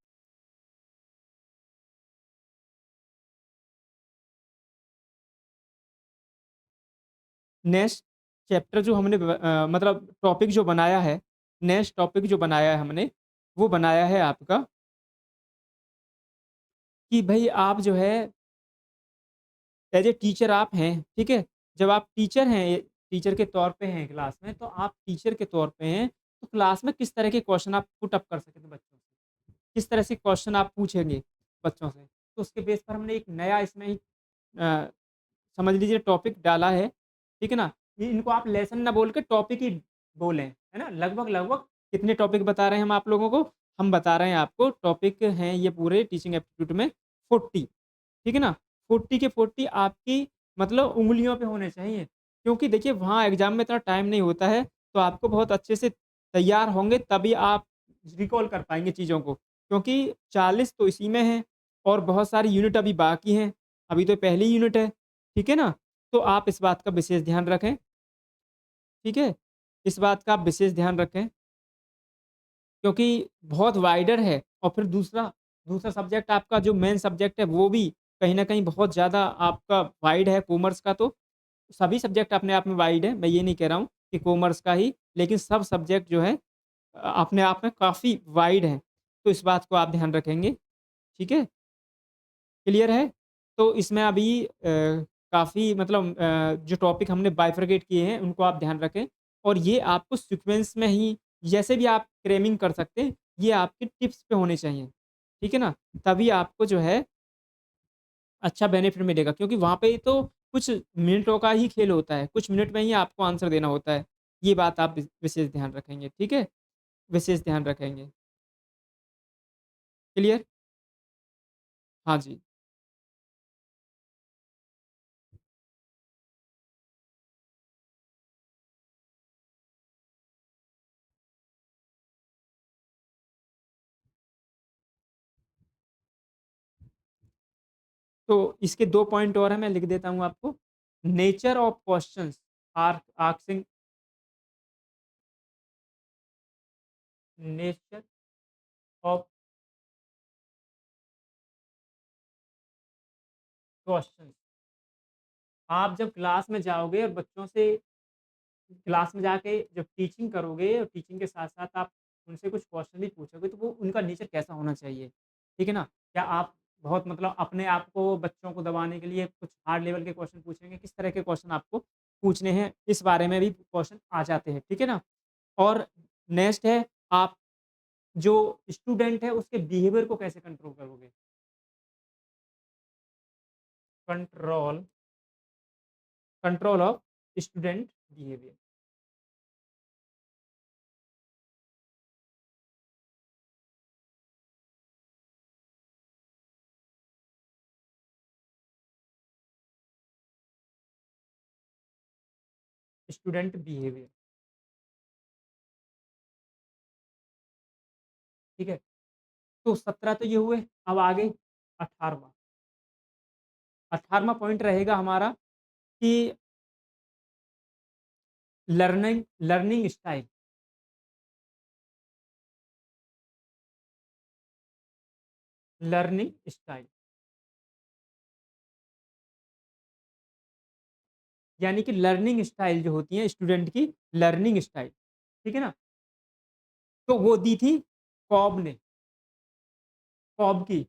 S1: नेक्स्ट चैप्टर जो हमने मतलब टॉपिक जो बनाया है, नेक्स्ट टॉपिक जो बनाया है हमने, वो बनाया है आपका कि भई आप जो है एज़ ए टीचर आप हैं, ठीक है? जब आप टीचर हैं, टीचर के तौर पे हैं क्लास में, तो आप टीचर के तौर पे हैं, तो क्लास में किस तरह के क्वेश्चन आप पुट अप कर सकते हैं बच्चों से? किस तरह से क्वेश्चन आप पूछेंगे बच्चों से? तो उसके बेस पर हमने एक नया इसमें ही अ, समझ लीजिए टॉपिक डाला है, ठीक है ना? ये इनको आप लेसन ना बोल के टॉपिक ही बोलें, है ना? लगभग-लगभग कितने टॉपिक बता रहे हैं हम आप लोगों को? हम बता रहे हैं आपको टॉपिक हैं ये पूरे टीचिंग एप्टीट्यूड में 40, ठीक है ना? 40 के 40 आपकी मतलब उँगलियों पे होने चाहिए। क्योंकि देखिए वहाँ एग्ज़ाम में इतना टाइम नहीं होता है, तो आपको बहुत अच्छे से तैयार होंगे तभी आप रिकॉल कर पाएँगे चीज़ों को। क्योंकि 40 तो इसी में हैं और बहुत सारी यूनिट अभी बाकी हैं। अभी तो पहली यूनिट है, ठीक है ना? तो आप इस बात का विशेष ध्यान रखें, ठीक है? इस बात का आप विशेष ध्यान रखें क्योंकि बहुत वाइडर है और फिर दूसरा दूसरा सब्जेक्ट आपका जो मेन सब्जेक्ट है वो भी कहीं न कहीं बहुत ज़्यादा आपका वाइड है कॉमर्स का तो सभी सब्जेक्ट अपने आप में वाइड है। मैं ये नहीं कह रहा हूँ कि कॉमर्स का ही लेकिन सब सब्जेक्ट जो है अपने आप में काफ़ी वाइड हैं। तो इस बात को आप ध्यान रखेंगे, ठीक है? क्लियर है? तो इसमें अभी काफ़ी मतलब जो टॉपिक हमने बाइफरकेट किए हैं, उनको आप ध्यान रखें और ये आपको सीक्वेंस में ही जैसे भी आप क्रेमिंग कर सकते हैं, ये आपके टिप्स पे होने चाहिए। ठीक है ना? तभी आपको जो है अच्छा बेनिफिट मिलेगा क्योंकि वहाँ पे तो कुछ मिनटों का ही खेल होता है, कुछ मिनट में ही आपको आंसर देना होता है। ये बात आप विशेष ध्यान रखेंगे, ठीक है? विशेष ध्यान रखेंगे। क्लियर? हाँ जी। तो इसके 2 पॉइंट और हैं, मैं लिख देता हूँ आपको। Nature of questions are asking nature of questions. आप जब क्लास में जाओगे और बच्चों से क्लास में जाके जब टीचिंग करोगे और टीचिंग के साथ-साथ आप उनसे कुछ क्वेश्चन भी पूछोगे, तो वो उनका नेचर कैसा होना चाहिए? ठीक है ना? क्या आप बहुत मतलब अपने आप को बच्चों को दबाने के लिए कुछ हार्ड लेवल के क्वेश्चन पूछेंगे? किस तरह के क्वेश्चन आपको पूछने हैं? इस बारे में भी क्वेश्चन आ जाते हैं, ठीक है ना? और नेक्स्ट है आप जो स्टूडेंट है उसके बिहेवियर को कैसे कंट्रोल करोगे? Control control of student behaviour. Student behaviour, ठीक है? तो 17 तो ये हुए, अब आगे 18वाँ। 18वाँ पॉइंट रहेगा हमारा कि learning learning style, learning style यानी कि लर्निंग स्टाइल जो होती है स्टूडेंट की लर्निंग स्टाइल, ठीक है ना? तो वो दी थी कॉब ने, कॉब की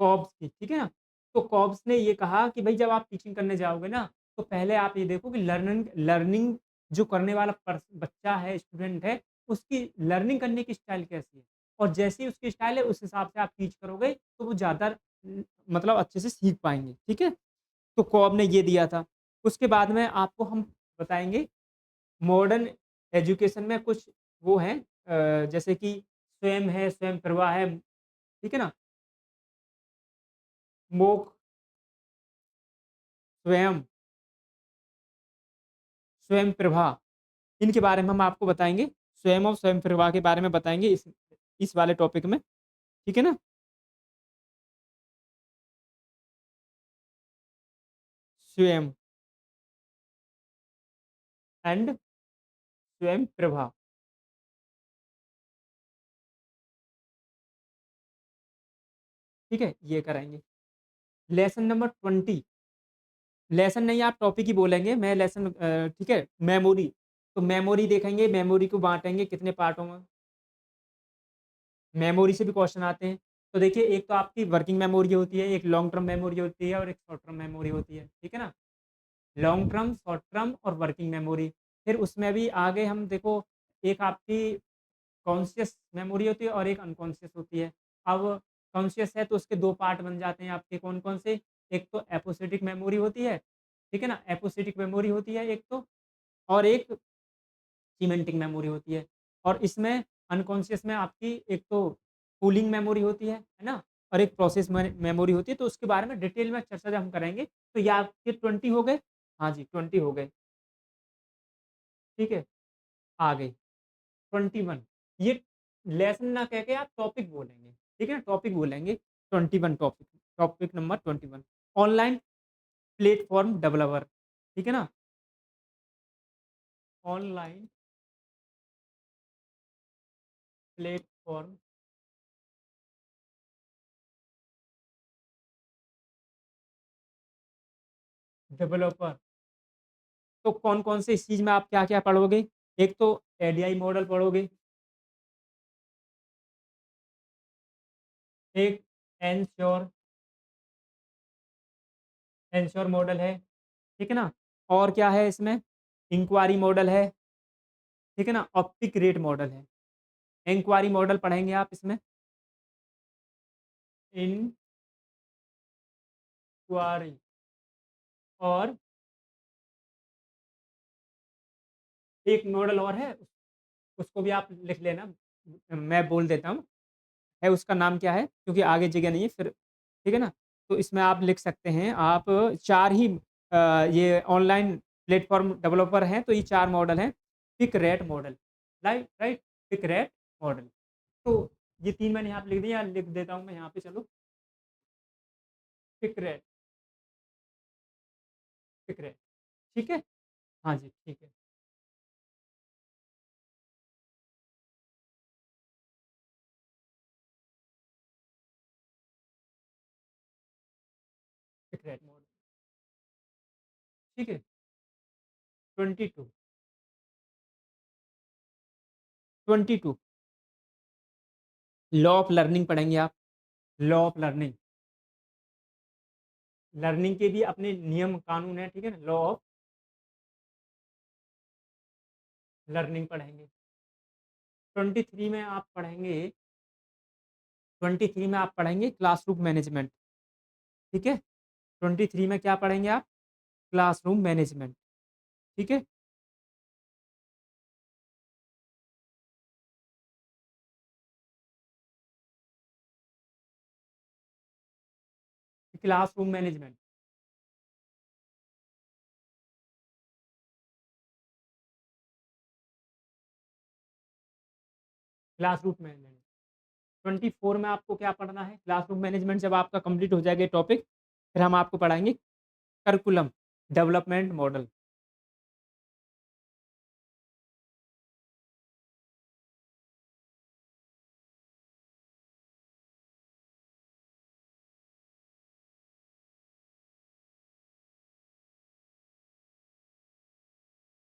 S1: कॉब्स की, ठीक है ना? तो कॉब्स ने ये कहा कि भई जब आप टीचिंग करने जाओगे ना, तो पहले आप ये देखो कि लर्निंग लर्निंग जो करने वाला बच्चा है, स्टूडेंट है, उसकी लर्निंग करने की स्टाइल कैसी है? और जैसी उसकी स्टाइल है, उस हिसाब से आप टीच करोगे, तो वो ज़्यादा मतलब अच्छे से सीख पाएँगे, ठीक है? तो कॉब ने ये दिया था। उसके बाद में आपको हम बताएँगे मॉडर्न एजुकेशन में कुछ वो हैं जैसे कि स्वयं है, स्वयं प्रभा है, ठीक है ना? मोक्ष, स्वयं, स्वयं प्रभा, इनके बारे में हम आपको बताएँगे। स्वयं और स्वयं प्रभा के बारे में बताएँगे इस वाले टॉपिक में, ठीक है ना? स्वयं एंड स्वयं प्रभा, ठीक है? ये कराएँगे। लेसन नंबर 20, लेसन नहीं आप टॉपिक ही बोलेंगे, मैं लेसन ठीक है? मेमोरी, तो मेमोरी देखेंगे, मेमोरी को बाँटेंगे कितने पार्टों में, मेमोरी से भी क्वेश्चन आते हैं। तो देखिए एक तो आपकी वर्किंग मेमोरी होती है, एक लॉन्ग टर्म मेमोरी होती है और एक शॉर्ट टर्म मेमोरी होती है, ठीक है ना? लॉन्ग टर्म, शॉर्ट टर्म और वर्किंग मेमोरी। फिर उसमें भी आगे हम देखो एक आपकी कॉन्शियस मेमोरी होती है और एक अनकॉन्शियस होती है। अब कॉन्शियस है तो उसके 2 पार्ट बन जाते हैं आपके कौन-कौन से? एक तो एपोसिटिक मेमोरी होती है, ठीक है ना? एपोसिटिक मेमोरी होती है एक तो और एक सिमेंटिक मेमोरी होती है। और इसमें अनकॉन्शियस में आपकी एक तो कूलिंग मेमोरी होती है ना? और एक प्रोसेस मेमोरी होती है, तो उसके बारे में डिटेल में चर्चा जब हम करेंगे, तो ये आपके 20 हो गए। हाँ जी, 20 हो गए, ठीक है? आ गए 21, ये लेसन ना कह के आप टॉपिक बोलेंगे, ठीक है ना? टॉपिक बोलेंगे 21 topic, topic number 21 online platform developer, ठीक है ना? ऑनलाइन प्लेटफ़ॉर्म डेवलपर, तो कौन-कौन से इस चीज़ में आप क्या-क्या पढ़ोगे? एक तो एडीआई मॉडल पढ़ोगे, एक एनश्योर एनश्योर मॉडल है, ठीक है ना? और क्या है इसमें? इंक्वायरी मॉडल है, ठीक है ना? और पिक रेट मॉडल है। इंक्वायरी मॉडल पढ़ेंगे आप इसमें, इंक्वायरी और एक मॉडल और है, उसको भी आप लिख लेना, मैं बोल देता हूँ, है उसका नाम क्या है? क्योंकि आगे जगह नहीं है फिर, ठीक है ना? तो इसमें आप लिख सकते हैं, आप 4 ही ये ऑनलाइन प्लेटफ़ॉर्म डेवलपर हैं, तो ये 4 मॉडल हैं। Pick rat model, right right, pick rat model. तो ये 3 मैंने यहाँ पे लिख दिया, लिख देता हूँ मैं यहाँ पे चलो, पिक रैट, पिक रैट, ठीक है? हाँ जी, ठीक है, पिक रैट मॉडल, ठीक है? 22, 22 लॉ ऑफ लर्निंग पढ़ेंगे आप, लॉ ऑफ लर्निंग, लर्निंग के भी अपने नियम कानून हैं, ठीक है ना? लॉ ऑफ लर्निंग पढ़ेंगे। 23 में आप पढ़ेंगे, 23 में आप पढ़ेंगे क्लासरूम मैनेजमेंट, ठीक है? 23 में क्या पढ़ेंगे आप? क्लासरूम मैनेजमेंट, ठीक है? Classroom management, classroom management. 24 में आपको क्या पढ़ना है? क्लासरूम मैनेजमेंट जब आपका कंप्लीट हो जाएगा ये टॉपिक, फिर हम आपको पढ़ाएँगे करिकुलम डेवलपमेंट मॉडल,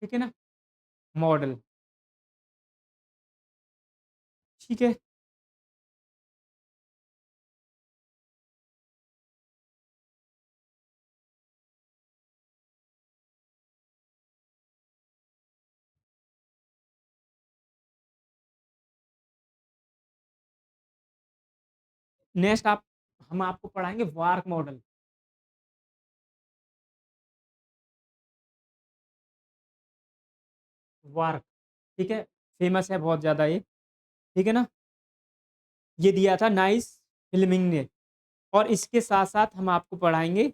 S1: ठीक है ना? मॉडल, ठीक है? नेक्स्ट आप हम आपको पढ़ाएँगे वार्क मॉडल, वार्क, ठीक है? फेमस है बहुत ज़्यादा ये, ठीक है ना? ये दिया था नाइस फ्लेमिंग ने। और इसके साथ-साथ हम आपको पढ़ाएँगे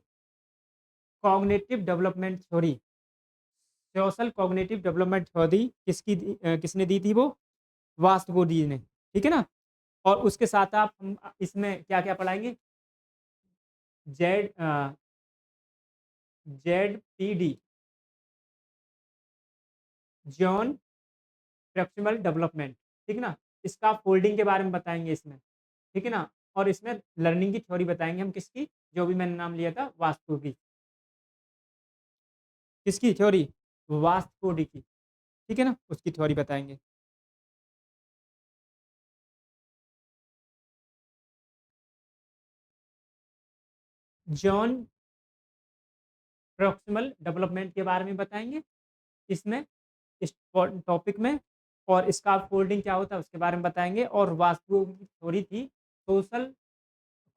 S1: cognitive development theory. Social cognitive development theory किसने दी थी वो? वास्तुगोडी ने, ठीक है ना? और उसके साथ आप हम इसमें क्या-क्या पढ़ाएँगे? Z ZPD, John proximal development, ठीक है ना? इसका फोल्डिंग के बारे में बताएँगे इसमें, ठीक है ना? और इसमें लर्निंग की थ्योरी बताएँगे हम किसकी? जो भी मैंने नाम लिया था वास्तु की। किसकी थ्योरी? वास्तुगोडी की, ठीक है ना? उसकी थ्योरी बताएँगे। जॉन प्रॉक्सिमल डेवलपमेंट के बारे में बताएँगे इसमें, इस टॉपिक में। और स्कार्फ फोल्डिंग क्या होता है उसके बारे में बताएँगे। और वास्तु की थ्योरी थी सोशल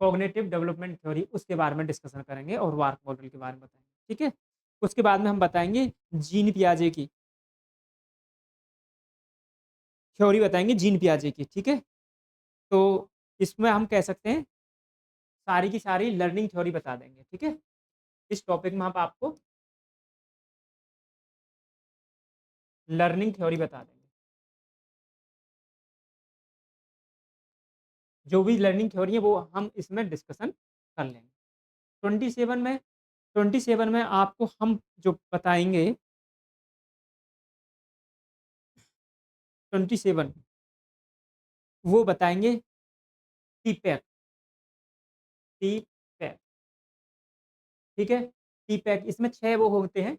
S1: कॉग्निटिव डेवलपमेंट थ्योरी, उसके बारे में डिस्कशन करेंगे और वार्क मॉडल के बारे में बताएँगे, ठीक है? उसके बाद में हम बताएँगे जीन पियाजे की थ्योरी बताएँगे जीन पियाजे की, ठीक है? तो इसमें हम कह सकते हैं सारी की सारी लर्निंग थ्योरी बता देंगे, ठीक है? इस टॉपिक में हम आपको लर्निंग थ्योरी बता देंगे। जो भी लर्निंग थ्योरी है वो हम इसमें डिस्कशन कर लेंगे। 27 में 27 में आपको हम जो बताएँगे 27 वो बताएँगे टीपैक, टीपैक, ठीक है? टीपैक इसमें 6 वो होते हैं,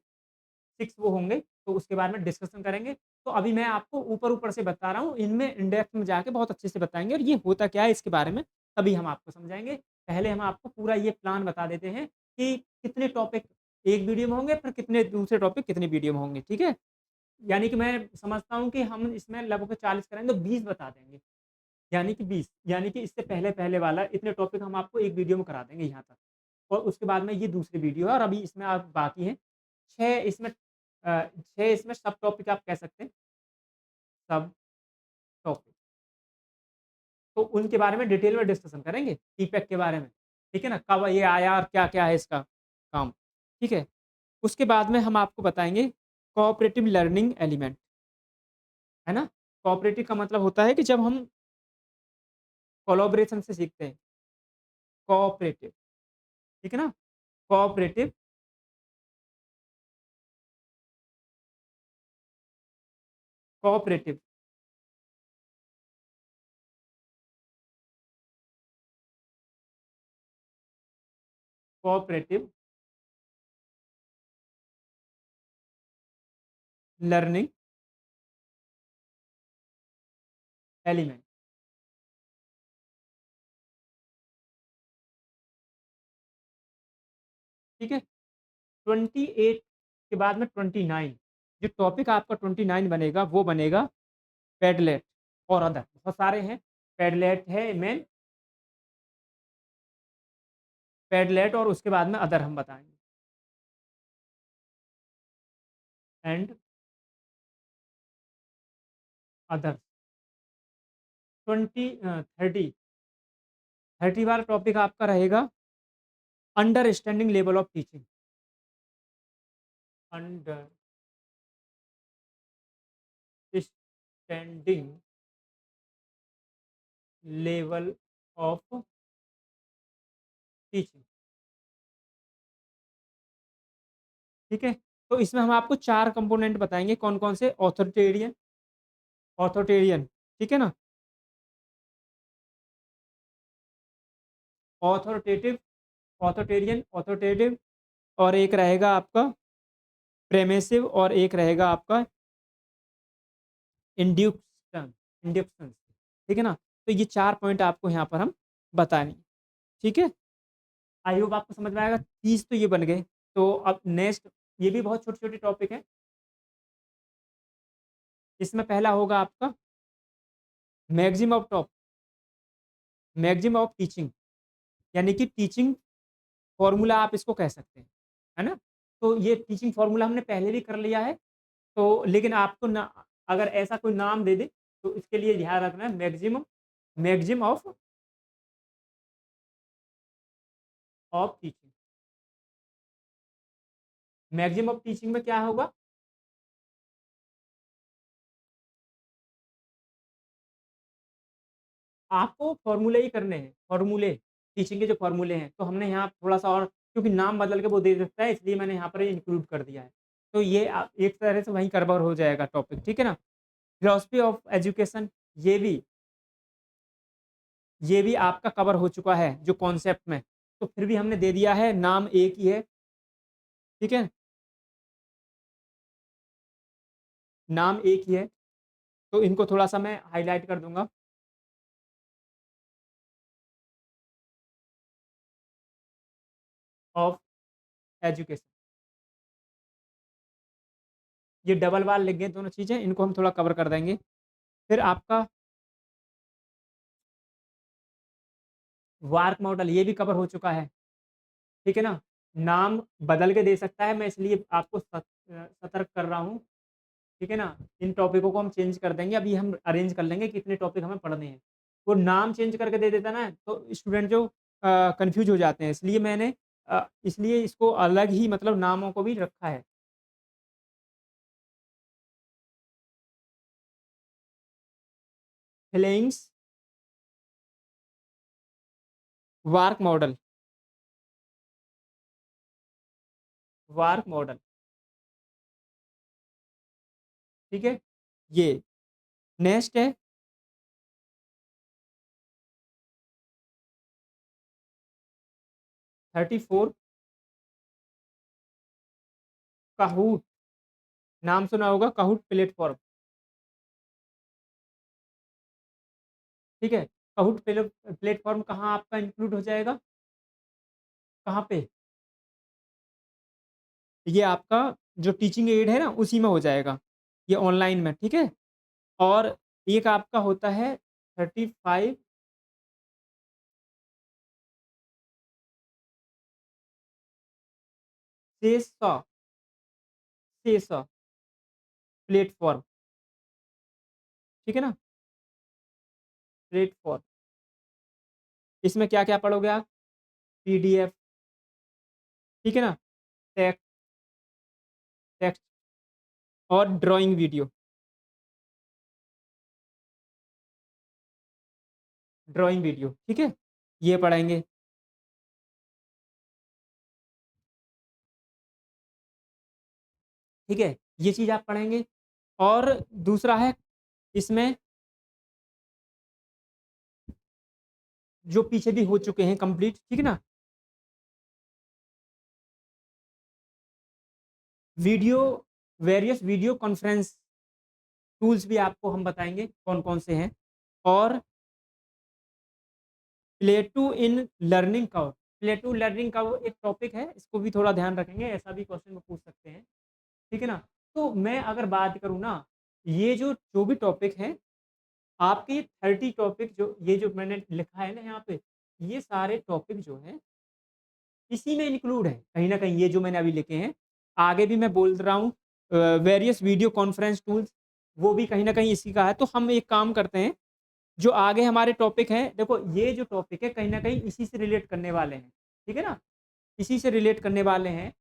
S1: 6 वो होंगे, तो उसके बारे में डिस्कशन करेंगे। तो अभी मैं आपको ऊपर-ऊपर से बता रहा हूँ, इनमें इन डेप्थ में जाके बहुत अच्छे से बताएँगे और ये होता क्या है इसके बारे में तभी हम आपको समझाएँगे। पहले हम आपको पूरा ये प्लान बता देते हैं कि कितने टॉपिक एक वीडियो में होंगे, फिर कितने दूसरे टॉपिक कितनी वीडियो में होंगे, ठीक है? यानी कि मैं समझता हूँ कि हम इसमें लगभग 40 करेंगे तो 20 बता देंगे। यानी कि 20 यानी कि इससे पहले वाला इतने टॉपिक हम आपको एक वीडियो में करा देंगे यहाँ तक। और उसके बाद में ये दूसरी वीडियो है और अभी इसमें आप बाकी हैं 6 इसमें 6 इसमें सब टॉपिक आप कह सकते हैं, सब टॉपिक। तो उनके बारे में डिटेल में डिस्कशन करेंगे, फीडबैक के बारे में, ठीक है ना? कब ये आया और क्या-क्या है इसका काम, ठीक है? उसके बाद में हम आपको बताएँगे कोऑपरेटिव लर्निंग एलिमेंट, है ना? कोऑपरेटिव का मतलब होता है कि जब हम कोलैबोरेशन से सीखते हैं, कोऑपरेटिव, ठीक है ना? Cooperative cooperative cooperative learning element, ठीक है? 28 के बाद में 29 जो टॉपिक आपका 29 बनेगा वो बनेगा पेडलेट और अदर बहुत सारे हैं। पेडलेट है मेन, पेडलेट और उसके बाद में अदर हम बताएँगे एंड अदर 30 वाला टॉपिक आपका रहेगा understanding level of teaching, understanding level of teaching, ठीक है? तो इसमें हम आपको 4 कंपोनेंट बताएँगे कौन-कौन से ऑथोरिटेरियन, ठीक है ना? ऑथोरिटेटिव ऑथोरिटेटिव और एक रहेगा आपका प्रेमिसिव और एक रहेगा आपका इंड्यूक्शन इंडक्शन, ठीक है ना? तो ये 4 पॉइंट आपको यहाँ पर हम बताएँगे, ठीक है? आई होप आपको समझ में आएगा। 30 तो ये बन गए, तो अब नेक्स्ट ये भी बहुत छोटे-छोटे टॉपिक हैं। इसमें पहला होगा आपका maximum of top maximum of teaching, यानी कि टीचिंग फ़ॉर्मूला आप इसको कह सकते हैं, है ना? तो ये टीचिंग फ़ॉर्मूला हमने पहले भी कर लिया है। तो लेकिन आपको ना अगर ऐसा कोई नाम दे दे, तो इसके लिए ध्यान रखना है maximum maximum of teaching. Maximum of teaching में क्या होगा? आपको फ़ॉर्मूले ही करने हैं, फ़ॉर्मूले, टीचिंग के जो फ़ॉर्मूले हैं, तो हमने यहाँ थोड़ा-सा और क्योंकि नाम बदल के वो दे देता है इसलिए मैंने यहाँ पर इंक्लूड कर दिया है। तो ये एक तरह से वहीं कवर हो जाएगा टॉपिक, ठीक है ना? फिलॉसफी ऑफ एजुकेशन ये भी ये भी आपका कवर हो चुका है जो कॉन्सेप्ट में, तो फिर भी हमने दे दिया है, नाम एक ही है, ठीक है? नाम एक ही है, तो इनको थोड़ा-सा मैं हाइलाइट कर दूँगा। ऑफ एजुकेशन, ये डबल बार लिख गए दोनों चीज़ें, इनको हम थोड़ा कवर कर देंगे। फिर आपका वार्क मॉडल ये भी कवर हो चुका है, ठीक है ना? नाम बदल के दे सकता है, मैं इसलिए आपको सतर्क कर रहा हूँ, ठीक है ना? इन टॉपिकों को हम चेंज कर देंगे, अभी हम अरेंज कर लेंगे कितने टॉपिक हमें पढ़ने हैं। वो नाम चेंज करके दे देता ना, तो स्टूडेंट जो कन्फ्यूज़ हो जाते हैं, इसलिए मैंने इसलिए इसको अलग ही मतलब नामों को भी रखा है। फ्लेइंग्स वार्क मॉडल वार्क मॉडल, ठीक है? ये नेक्स्ट है 34 काहूट, नाम सुना होगा काहूट प्लेटफ़ॉर्म, ठीक है? काहूट प्लेटफ़ॉर्म कहाँ आपका इंक्लूड हो जाएगा? कहाँ पे? ये आपका जो टीचिंग एड है ना, उसी में हो जाएगा, ये ऑनलाइन में, ठीक है? और एक आपका होता है 35 से 100 प्लेटफ़ॉर्म, ठीक है ना? प्लेटफ़ॉर्म, इसमें क्या-क्या पढ़ोगे आप? पीडीएफ, ठीक है ना? टेक्स्ट टेक्स्ट और ड्राइंग वीडियो, ड्राइंग वीडियो, ठीक है? ये पढ़ाएँगे, ठीक है? ये चीज़ आप पढ़ेंगे और दूसरा है इसमें जो पीछे भी हो चुके हैं कंप्लीट, ठीक है ना? Video various video conference tools भी आपको हम बताएँगे कौन-कौन से हैं और प्लेटू in learning curve, प्लेटू learning curve एक टॉपिक है, इसको भी थोड़ा ध्यान रखेंगे, ऐसा भी क्वेश्चन में पूछ सकते हैं, ठीक है ना? तो मैं अगर बात करूँ ना, ये जो भी टॉपिक हैं, आपके 30 टॉपिक जो ये जो मैंने लिखा है ना यहाँ पे, ये सारे टॉपिक जो हैं, इसी में इंक्लूड है, कहीं न कहीं ये जो मैंने अभी लिखे हैं। आगे भी मैं बोल रहा हूँ वेरियस वीडियो कॉन्फ्रेंस टूल्स, वो भी कहीं न कहीं इसी का है। तो हम एक काम करते हैं, जो आगे हमारे टॉपिक हैं, देखो ये जो टॉपिक है कहीं न कहीं इसी से रिलेट करने वाले हैं, ठीक है ना? इसी से रिलेट करने वाले हैं।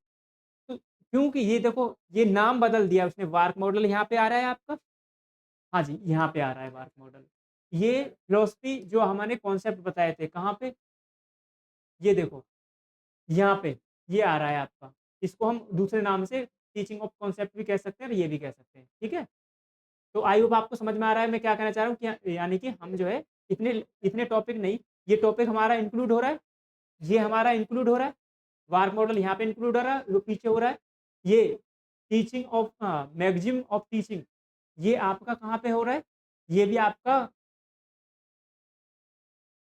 S1: तो क्योंकि ये देखो, ये नाम बदल दिया उसने, वार्क मॉडल यहाँ पे आ रहा है आपका। हाँ जी, यहाँ पे आ रहा है वार्क मॉडल। ये फिलॉसफी जो हमने कॉन्सेप्ट बताए थे, कहाँ पे? ये देखो, यहाँ पे, ये आ रहा है आपका। इसको हम दूसरे नाम से टीचिंग ऑफ कॉन्सेप्ट भी कह सकते हैं और ये भी कह सकते हैं, ठीक है? तो आई होप आपको समझ में आ रहा है मैं क्या कहना चाह रहा हूँ कि यानी कि हम जो है इतने इतने टॉपिक नहीं, ये टॉपिक हमारा इंक्लूड हो रहा है, ये हमारा इंक्लूड हो रहा है, वार्क मॉडल यहाँ पे इंक्लूड हो रहा है, जो पीछे हो रहा है, ये टीचिंग ऑफ मैगज़ीम ऑफ टीचिंग, ये आपका कहाँ पे हो रहा है? ये भी आपका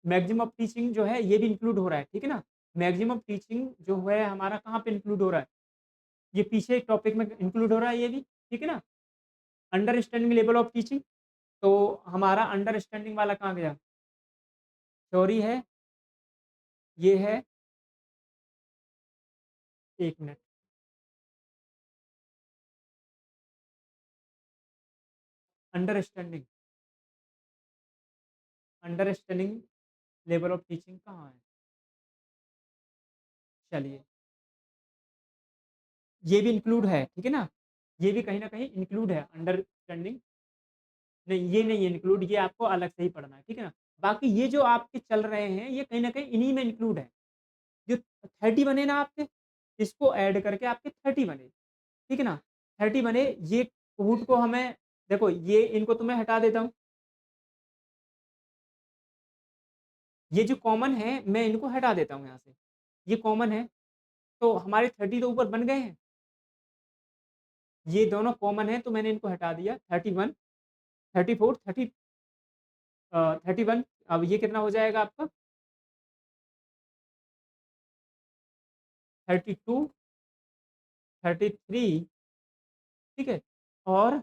S1: मैगज़ीम ऑफ टीचिंग जो है ये भी इंक्लूड हो रहा है, ठीक है ना? मैगज़ीम ऑफ टीचिंग जो है हमारा कहाँ पे इंक्लूड हो रहा है? ये पीछे एक टॉपिक में इंक्लूड हो रहा है ये भी, ठीक है ना? अंडरस्टैंडिंग लेवल ऑफ टीचिंग, तो हमारा अंडरस्टैंडिंग वाला कहाँ गया? थ्योरी है, ये है 1 minute. Understanding understanding level of teaching कहाँ है? चलिए, ये भी इंक्लूड है, ठीक है ना? ये भी कहीं न कहीं इंक्लूड है अंडरस्टैंडिंग। नहीं, ये नहीं है इंक्लूड, ये आपको अलग से ही पढ़ना है, ठीक है ना? बाकी ये जो आपके चल रहे हैं, ये कहीं न कहीं इन्हीं में इंक्लूड है। जो 30 बने ना आपके, इसको ऐड करके आपके 30 बने, ठीक है ना? 30 बने, ये कूट को हमें देखो, ये इनको तो मैं हटा देता हूँ। ये जो कॉमन है, मैं इनको हटा देता हूँ यहाँ से। ये कॉमन है, तो हमारे 30 तो ऊपर बन गए हैं। ये दोनों कॉमन है, तो मैंने इनको हटा दिया। 31, 34, 31, अब ये कितना हो जाएगा आपका? 32, 33, ठीक है? और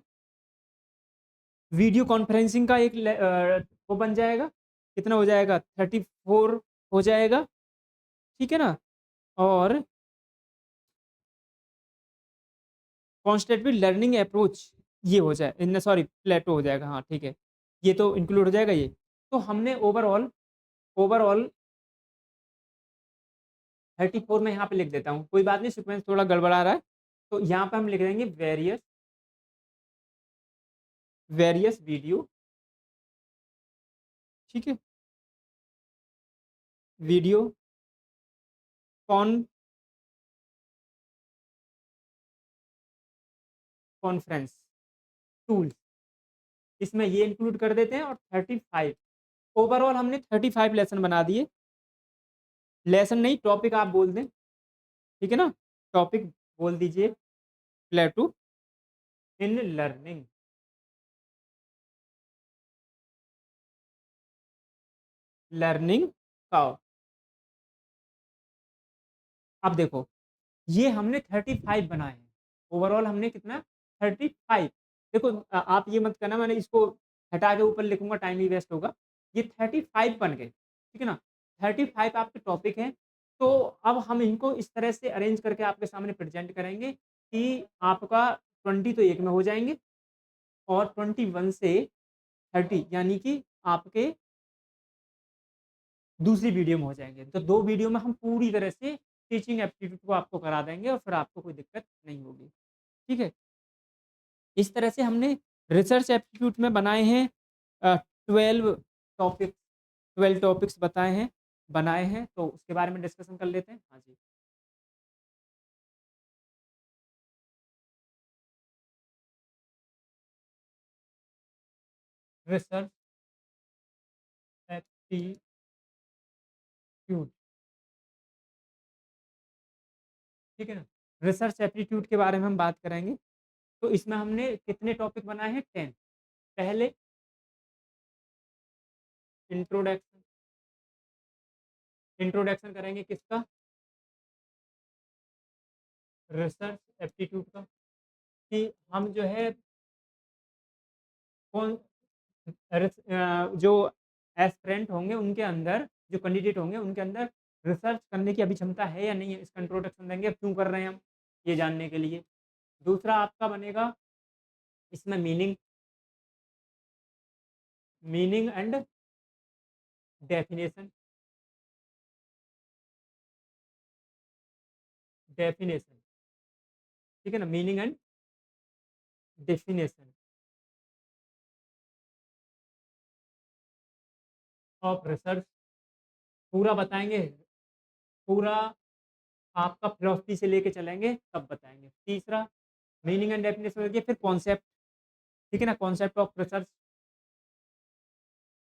S1: वीडियो कॉन्फ्रेंसिंग का एक वो बन जाएगा, कितना हो जाएगा? 34 हो जाएगा, ठीक है ना? और कॉन्स्टेंटली लर्निंग अप्रोच ये हो जाए न, सॉरी, प्लेटो हो जाएगा, हाँ ठीक है। ये तो इंक्लूड हो जाएगा ये। तो हमने ओवरऑल ओवरऑल 34 मैं यहाँ पे लिख देता हूँ, कोई बात नहीं, सीक्वेंस थोड़ा गड़बड़ा रहा है। तो यहाँ पे हम लिख देंगे वेरियस वेरियस वीडियो, ठीक है? वीडियो कॉन कॉन्फ्रेंस टूल्स, इसमें ये इंक्लूड कर देते हैं, और 35 ओवरऑल हमने 35 लेसन बना दिए। लेसन नहीं, टॉपिक आप बोल दें, ठीक है ना? टॉपिक बोल दीजिए, प्लेटो इन लर्निंग। लर्निंग का, अब देखो, ये हमने 35 बनाए हैं। ओवरऑल हमने कितना? 35। देखो, आप ये मत करना, मैंने इसको हटा के ऊपर लिखूंगा, टाइम ही वेस्ट होगा। ये 35 बन गए, ठीक है ना? 35 आपके टॉपिक हैं। तो अब हम इनको इस तरह से अरेंज करके आपके सामने प्रेजेंट करेंगे कि आपका 20 तो एक में हो जाएंगे, और 21 से 30 यानी कि आपके दूसरी वीडियो में हो जाएँगे। तो 2 वीडियो में हम पूरी तरह से टीचिंग एप्टीट्यूड को आपको करा देंगे, और फिर आपको कोई दिक्कत नहीं होगी। ठीक है? इस तरह से हमने रिसर्च एप्टीट्यूड में बनाए हैं 12 टॉपिक्स, 12 टॉपिक्स बनाए हैं, तो उसके बारे में डिस्कशन कर लेते हैं। हाँ जी। रिसर्च एप्टीट्यूड, ठीक है ना? रिसर्च एप्टीट्यूड के बारे में हम बात करेंगे। तो इसमें हमने कितने टॉपिक बनाए हैं? 10। पहले इंट्रोडक्शन इंट्रोडक्शन करेंगे किसका? रिसर्च एप्टीट्यूड का, कि हम जो है कौन जो एस्पिरेंट होंगे उनके अंदर, जो कैंडिडेट होंगे उनके अंदर रिसर्च करने की अभी क्षमता है या नहीं है, इसका इंट्रोडक्शन देंगे, अब क्यों कर रहे हैं हम, ये जानने के लिए। दूसरा आपका बनेगा इसमें मीनिंग एंड डेफिनेशन। डेफिनेशन, ठीक है ना? Meaning and definition of research, पूरा बताएंगे, पूरा आपका फिलॉसफी से लेके चलेंगे, तब बताएंगे। तीसरा मीनिंग एंड डेफिनेशन हो गया, फिर कॉन्सेप्ट, ठीक है ना? Concept of research,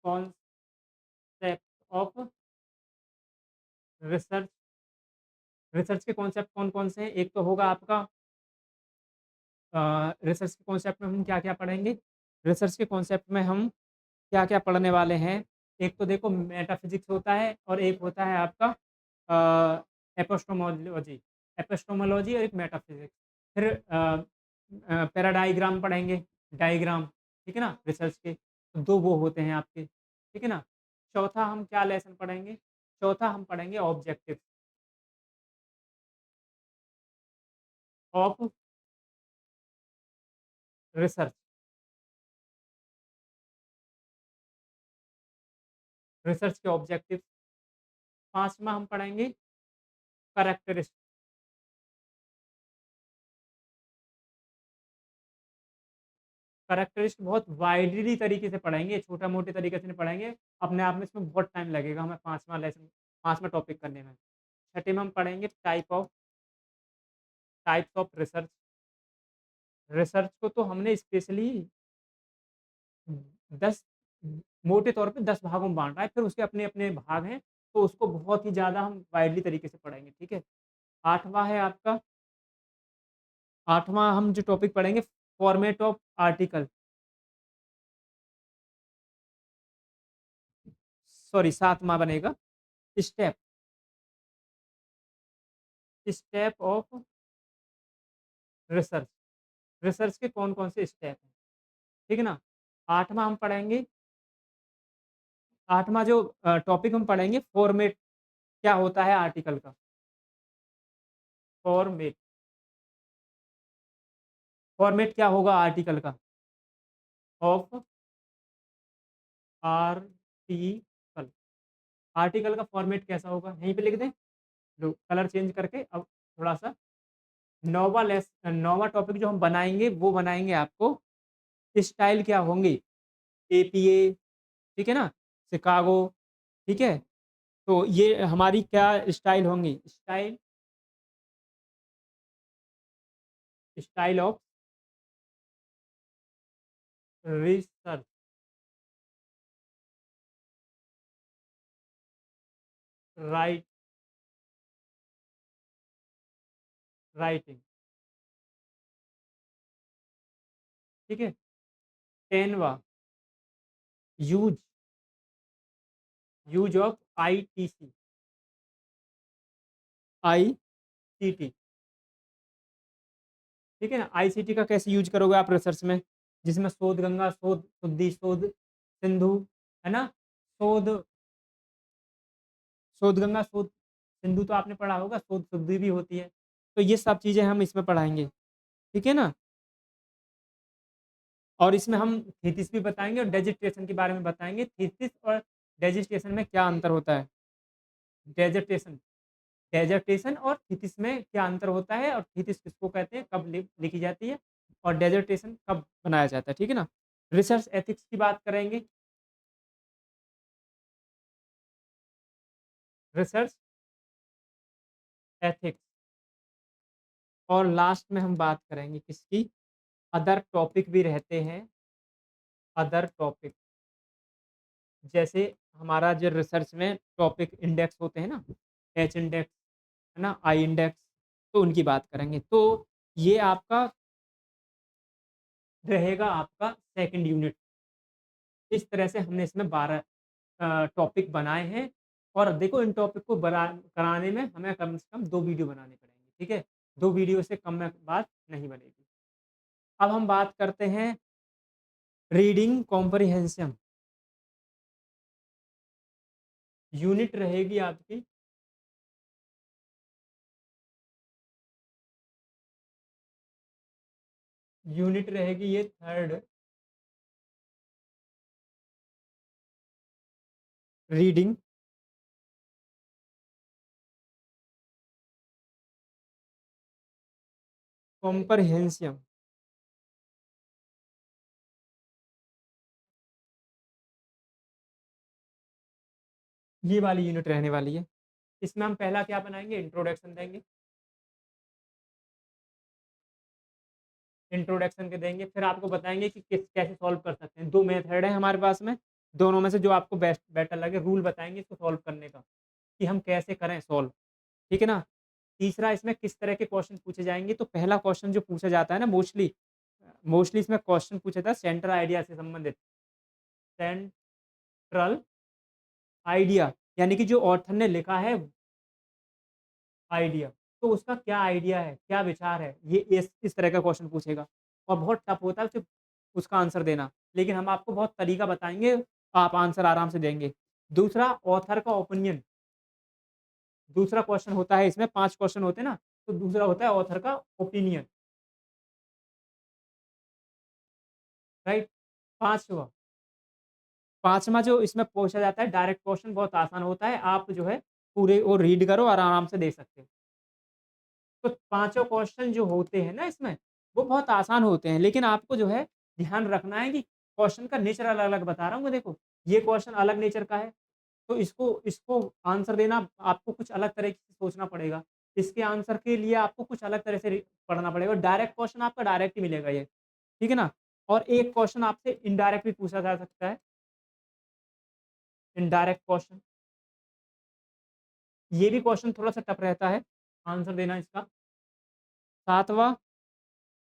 S1: concept of research. Research के कॉन्सेप्ट कौन-कौन से हैं? एक तो होगा आपका रिसर्च के कॉन्सेप्ट में हम क्या-क्या पढ़ेंगे? रिसर्च के कॉन्सेप्ट में हम क्या-क्या पढ़ने वाले हैं? एक तो देखो मेटाफिज़िक्स होता है, और एक होता है आपका एपिस्टेमोलॉजी। एपिस्टेमोलॉजी और एक मेटाफिज़िक्स। फिर पैराडाइग्राम पढ़ेंगे, डायग्राम, ठीक है ना? रिसर्च के, तो 2 वो होते हैं आपके, ठीक है ना? चौथा हम क्या लेसन पढ़ेंगे? चौथा हम पढ़ेंगे ऑब्जेक्टिव्स ऑफ रिसर्च। रिसर्च के ऑब्जेक्टिव्स। 5वां हम पढ़ेंगे कैरेक्टरिस्टिक। कैरेक्टरिस्टिक बहुत वाइडली तरीके से पढ़ाएँगे, छोटा-मोटे तरीके से नहीं पढ़ाएँगे। अपने आप में इसमें बहुत टाइम लगेगा हमें 5वां टॉपिक करने में। छठे में हम पढ़ेंगे टाइप्स ऑफ रिसर्च। रिसर्च को तो हमने स्पेशली 10 मोटे तौर पे 10 भागों में बाँटा है, फिर उसके अपने-अपने भाग हैं, तो उसको बहुत ही ज़्यादा हम वाइडली तरीके से पढ़ाएँगे, ठीक है? 8वां है आपका 8वां हम जो टॉपिक पढ़ेंगे फॉर्मेट ऑफ आर्टिकल, सॉरी 7वां बनेगा step step of research. Research के कौन-कौन से स्टेप हैं, ठीक है ना? 8वां हम पढ़ेंगे 8वां जो टॉपिक हम पढ़ेंगे फॉर्मेट क्या होता है आर्टिकल का? फॉर्मेट फॉर्मेट क्या होगा आर्टिकल का? Of article. आर्टिकल का फॉर्मेट कैसा होगा? यहीं पे लिख दें? लो कलर चेंज करके अब थोड़ा-सा 9वां टॉपिक जो हम बनाएँगे वो बनाएँगे आपको स्टाइल क्या होंगे? एपीए, ठीक है ना? शिकागो, ठीक है? तो ये हमारी क्या स्टाइल होंगी? Style of research, right writing, ठीक है? 10वां use use of ITC ICT, ठीक है ना? आईसीटी का कैसे यूज़ करोगे आप रिसर्च में? जिसमें शोध गंगा, शोध शुद्धि, शोध सिंधु, है ना? शोध शोध गंगा, शोध सिंधु तो आपने पढ़ा होगा, शोध शुद्धि भी होती है। तो ये सब चीज़ें हम इसमें पढ़ाएँगे, ठीक है ना? और इसमें हम थीसिस भी बताएँगे और डेजिटेशन के बारे में बताएँगे। थीसिस और डेजिटेशन में क्या अंतर होता है? डेज़र्टेशन डेज़र्टेशन और थीसिस में क्या अंतर होता है और थीसिस किसको कहते हैं, कब लिखी जाती है और डेज़र्टेशन कब बनाया जाता है, ठीक है ना? रिसर्च एथिक्स की बात करेंगे, रिसर्च एथिक्स और लास्ट में हम बात करेंगे किसकी? अदर टॉपिक भी रहते हैं, अदर टॉपिक जैसे हमारा जो रिसर्च में टॉपिक इंडेक्स होते हैं ना, एच इंडेक्स, है ना? आई इंडेक्स, तो उनकी बात करेंगे। तो ये आपका रहेगा आपका सेकंड यूनिट। इस तरह से हमने इसमें 12 टॉपिक बनाए हैं और देखो इन टॉपिक को कराने में हमें कम से कम 2 वीडियो बनाने पड़ेंगे, ठीक है? 2 वीडियो से कम में बात नहीं बनेगी। अब हम बात करते हैं रीडिंग कॉम्प्रिहेंशन, यूनिट रहेगी आपकी यूनिट रहेगी ये थर्ड रीडिंग कॉम्प्रिहेंशन। ये वाली यूनिट रहने वाली है। इसमें हम पहला क्या बनाएँगे? इंट्रोडक्शन देंगे। इंट्रोडक्शन के देंगे, फिर आपको बताएँगे कि कैसे सॉल्व कर सकते हैं। 2 मेथड है हमारे पास में, दोनों में से जो आपको बेटर लगे रूल बताएँगे इसको सॉल्व करने का, कि हम कैसे करें सॉल्व, ठीक है ना? तीसरा इसमें किस तरह के क्वेश्चन पूछे जाएँगे, तो पहला क्वेश्चन जो पूछा जाता है ना मोस्टली मोस्टली इसमें क्वेश्चन पूछा था सेंट्रल आइडिया से संबंधित, सेंट्रल आइडिया यानी कि जो ऑथर ने लिखा है आइडिया, तो उसका क्या आइडिया है, क्या विचार है, ये इस तरह का क्वेश्चन पूछेगा और बहुत टफ होता है सिर्फ़ उसका आंसर देना। लेकिन हम आपको बहुत तरीका बताएँगे, आप आंसर आराम से देंगे। दूसरा ऑथर का ओपिनियन, दूसरा क्वेश्चन होता है इसमें 5 क्वेश्चन होते हैं ना, तो दूसरा होता है ऑथर का ओपिनियन, राइट? 5वां 5वां जो इसमें पूछा जाता है डायरेक्ट क्वेश्चन बहुत आसान होता है, आप जो है पूरे वो रीड करो और आराम से दे सकते हो। तो पाँचों क्वेश्चन जो होते हैं ना इसमें, वो बहुत आसान होते हैं, लेकिन आपको जो है ध्यान रखना है कि क्वेश्चन का नेचर अलग-अलग बता रहा हूँ मैं देखो, ये क्वेश्चन अलग नेचर का है, तो इसको इसको आंसर देना आपको कुछ अलग तरीके से सोचना पड़ेगा। इसके आंसर के लिए आपको कुछ अलग तरह से पढ़ना पड़ेगा। डायरेक्ट क्वेश्चन आपका डायरेक्ट ही मिलेगा ये, ठीक है ना? और एक क्वेश्चन आपसे इनडायरेक्ट भी पूछा जा सकता है, इनडायरेक्ट क्वेश्चन। ये भी क्वेश्चन थोड़ा-सा टफ रहता है, आंसर देना इसका। 7वां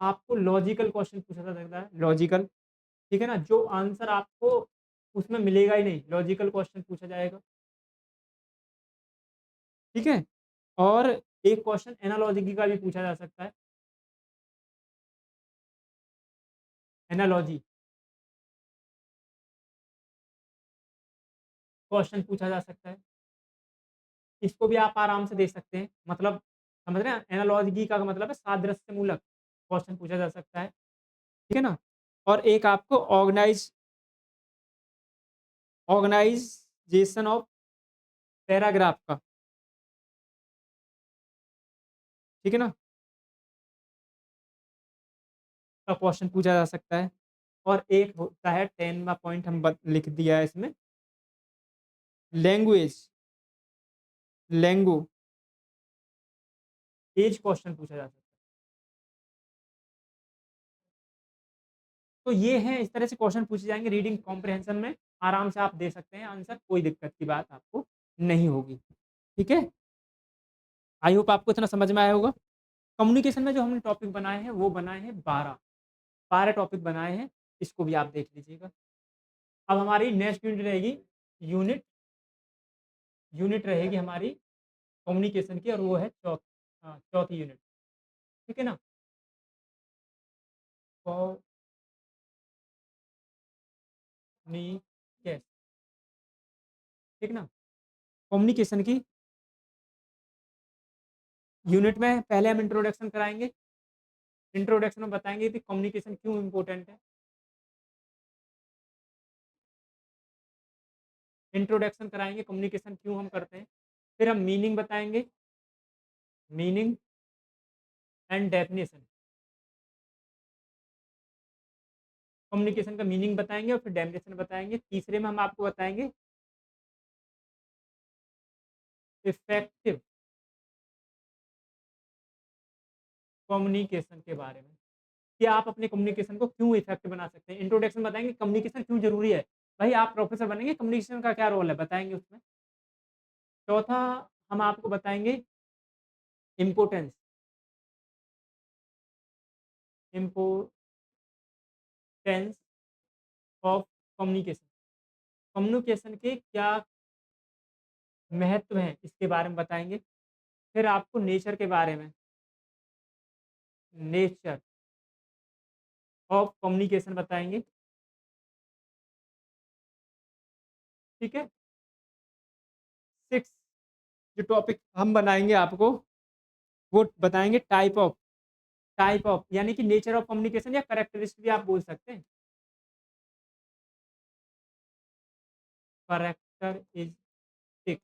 S1: आपको लॉजिकल क्वेश्चन पूछा जा सकता है, लॉजिकल, ठीक है ना? जो आंसर आपको उसमें मिलेगा ही नहीं, लॉजिकल क्वेश्चन पूछा जाएगा, ठीक है? और एक क्वेश्चन एनालॉजी का भी पूछा जा सकता है, एनालॉजी क्वेश्चन पूछा जा सकता है। इसको भी आप आराम से दे सकते हैं, मतलब समझ रहे हैं? एनालॉजी का मतलब है सादृश्यमूलक क्वेश्चन पूछा जा सकता है, ठीक है ना? और एक आपको ऑर्गनाइज़ेशन ऑफ पैराग्राफ ठीक है ना? का क्वेश्चन पूछा जा सकता है। और एक होता है 10वां पॉइंट हम लिख दिया है इसमें, लैंग्वेज लैंगो एज क्वेश्चन पूछा जा सकता है। तो ये हैं इस तरह से क्वेश्चन पूछे जाएँगे रीडिंग कॉम्प्रिहेंशन में, आराम से आप दे सकते हैं आंसर, कोई दिक्कत की बात आपको नहीं होगी। ठीक है? आई होप आपको इतना समझ में आया होगा। कम्युनिकेशन में जो हमने टॉपिक बनाए हैं, वो बनाए हैं 12, 12 टॉपिक बनाए हैं, इसको भी आप देख लीजिएगा। अब हमारी नेक्स्ट यूनिट रहेगी, यूनिट यूनिट रहेगी हमारी कम्युनिकेशन की, और वो है चौथी यूनिट, ठीक है ना? कम्युनिकेशन, ठीक ना? कम्युनिकेशन की यूनिट में पहले हम इंट्रोडक्शन कराएँगे। इंट्रोडक्शन में बताएँगे कि कम्युनिकेशन क्यों इम्पोर्टेंट है। इंट्रोडक्शन कराएँगे कम्युनिकेशन क्यों हम करते हैं। फिर हम मीनिंग बताएँगे, मीनिंग एंड डेफिनिशन। कम्युनिकेशन का मीनिंग बताएँगे और फिर डेफिनिशन बताएँगे। तीसरे में हम आपको बताएँगे इफेक्टिव कम्युनिकेशन के बारे में, कि आप अपने कम्युनिकेशन को क्यों इफेक्टिव बना सकते हैं। इंट्रोडक्शन बताएँगे कम्युनिकेशन क्यों ज़रूरी है। भाई आप प्रोफेसर बनेंगे, कम्युनिकेशन का क्या रोल है बताएँगे उसमें। चौथा हम आपको बताएँगे importance, importance of communication. Communication के क्या महत्व हैं इसके बारे में बताएँगे। फिर आपको नेचर के बारे में, नेचर ऑफ कम्युनिकेशन बताएँगे, ठीक है? 6 जो टॉपिक हम बनाएँगे आपको, वो बताएँगे टाइप ऑफ यानी कि नेचर ऑफ कम्युनिकेशन या कैरेक्टरिस्टिक भी आप बोल सकते हैं। कैरेक्टरिस्टिक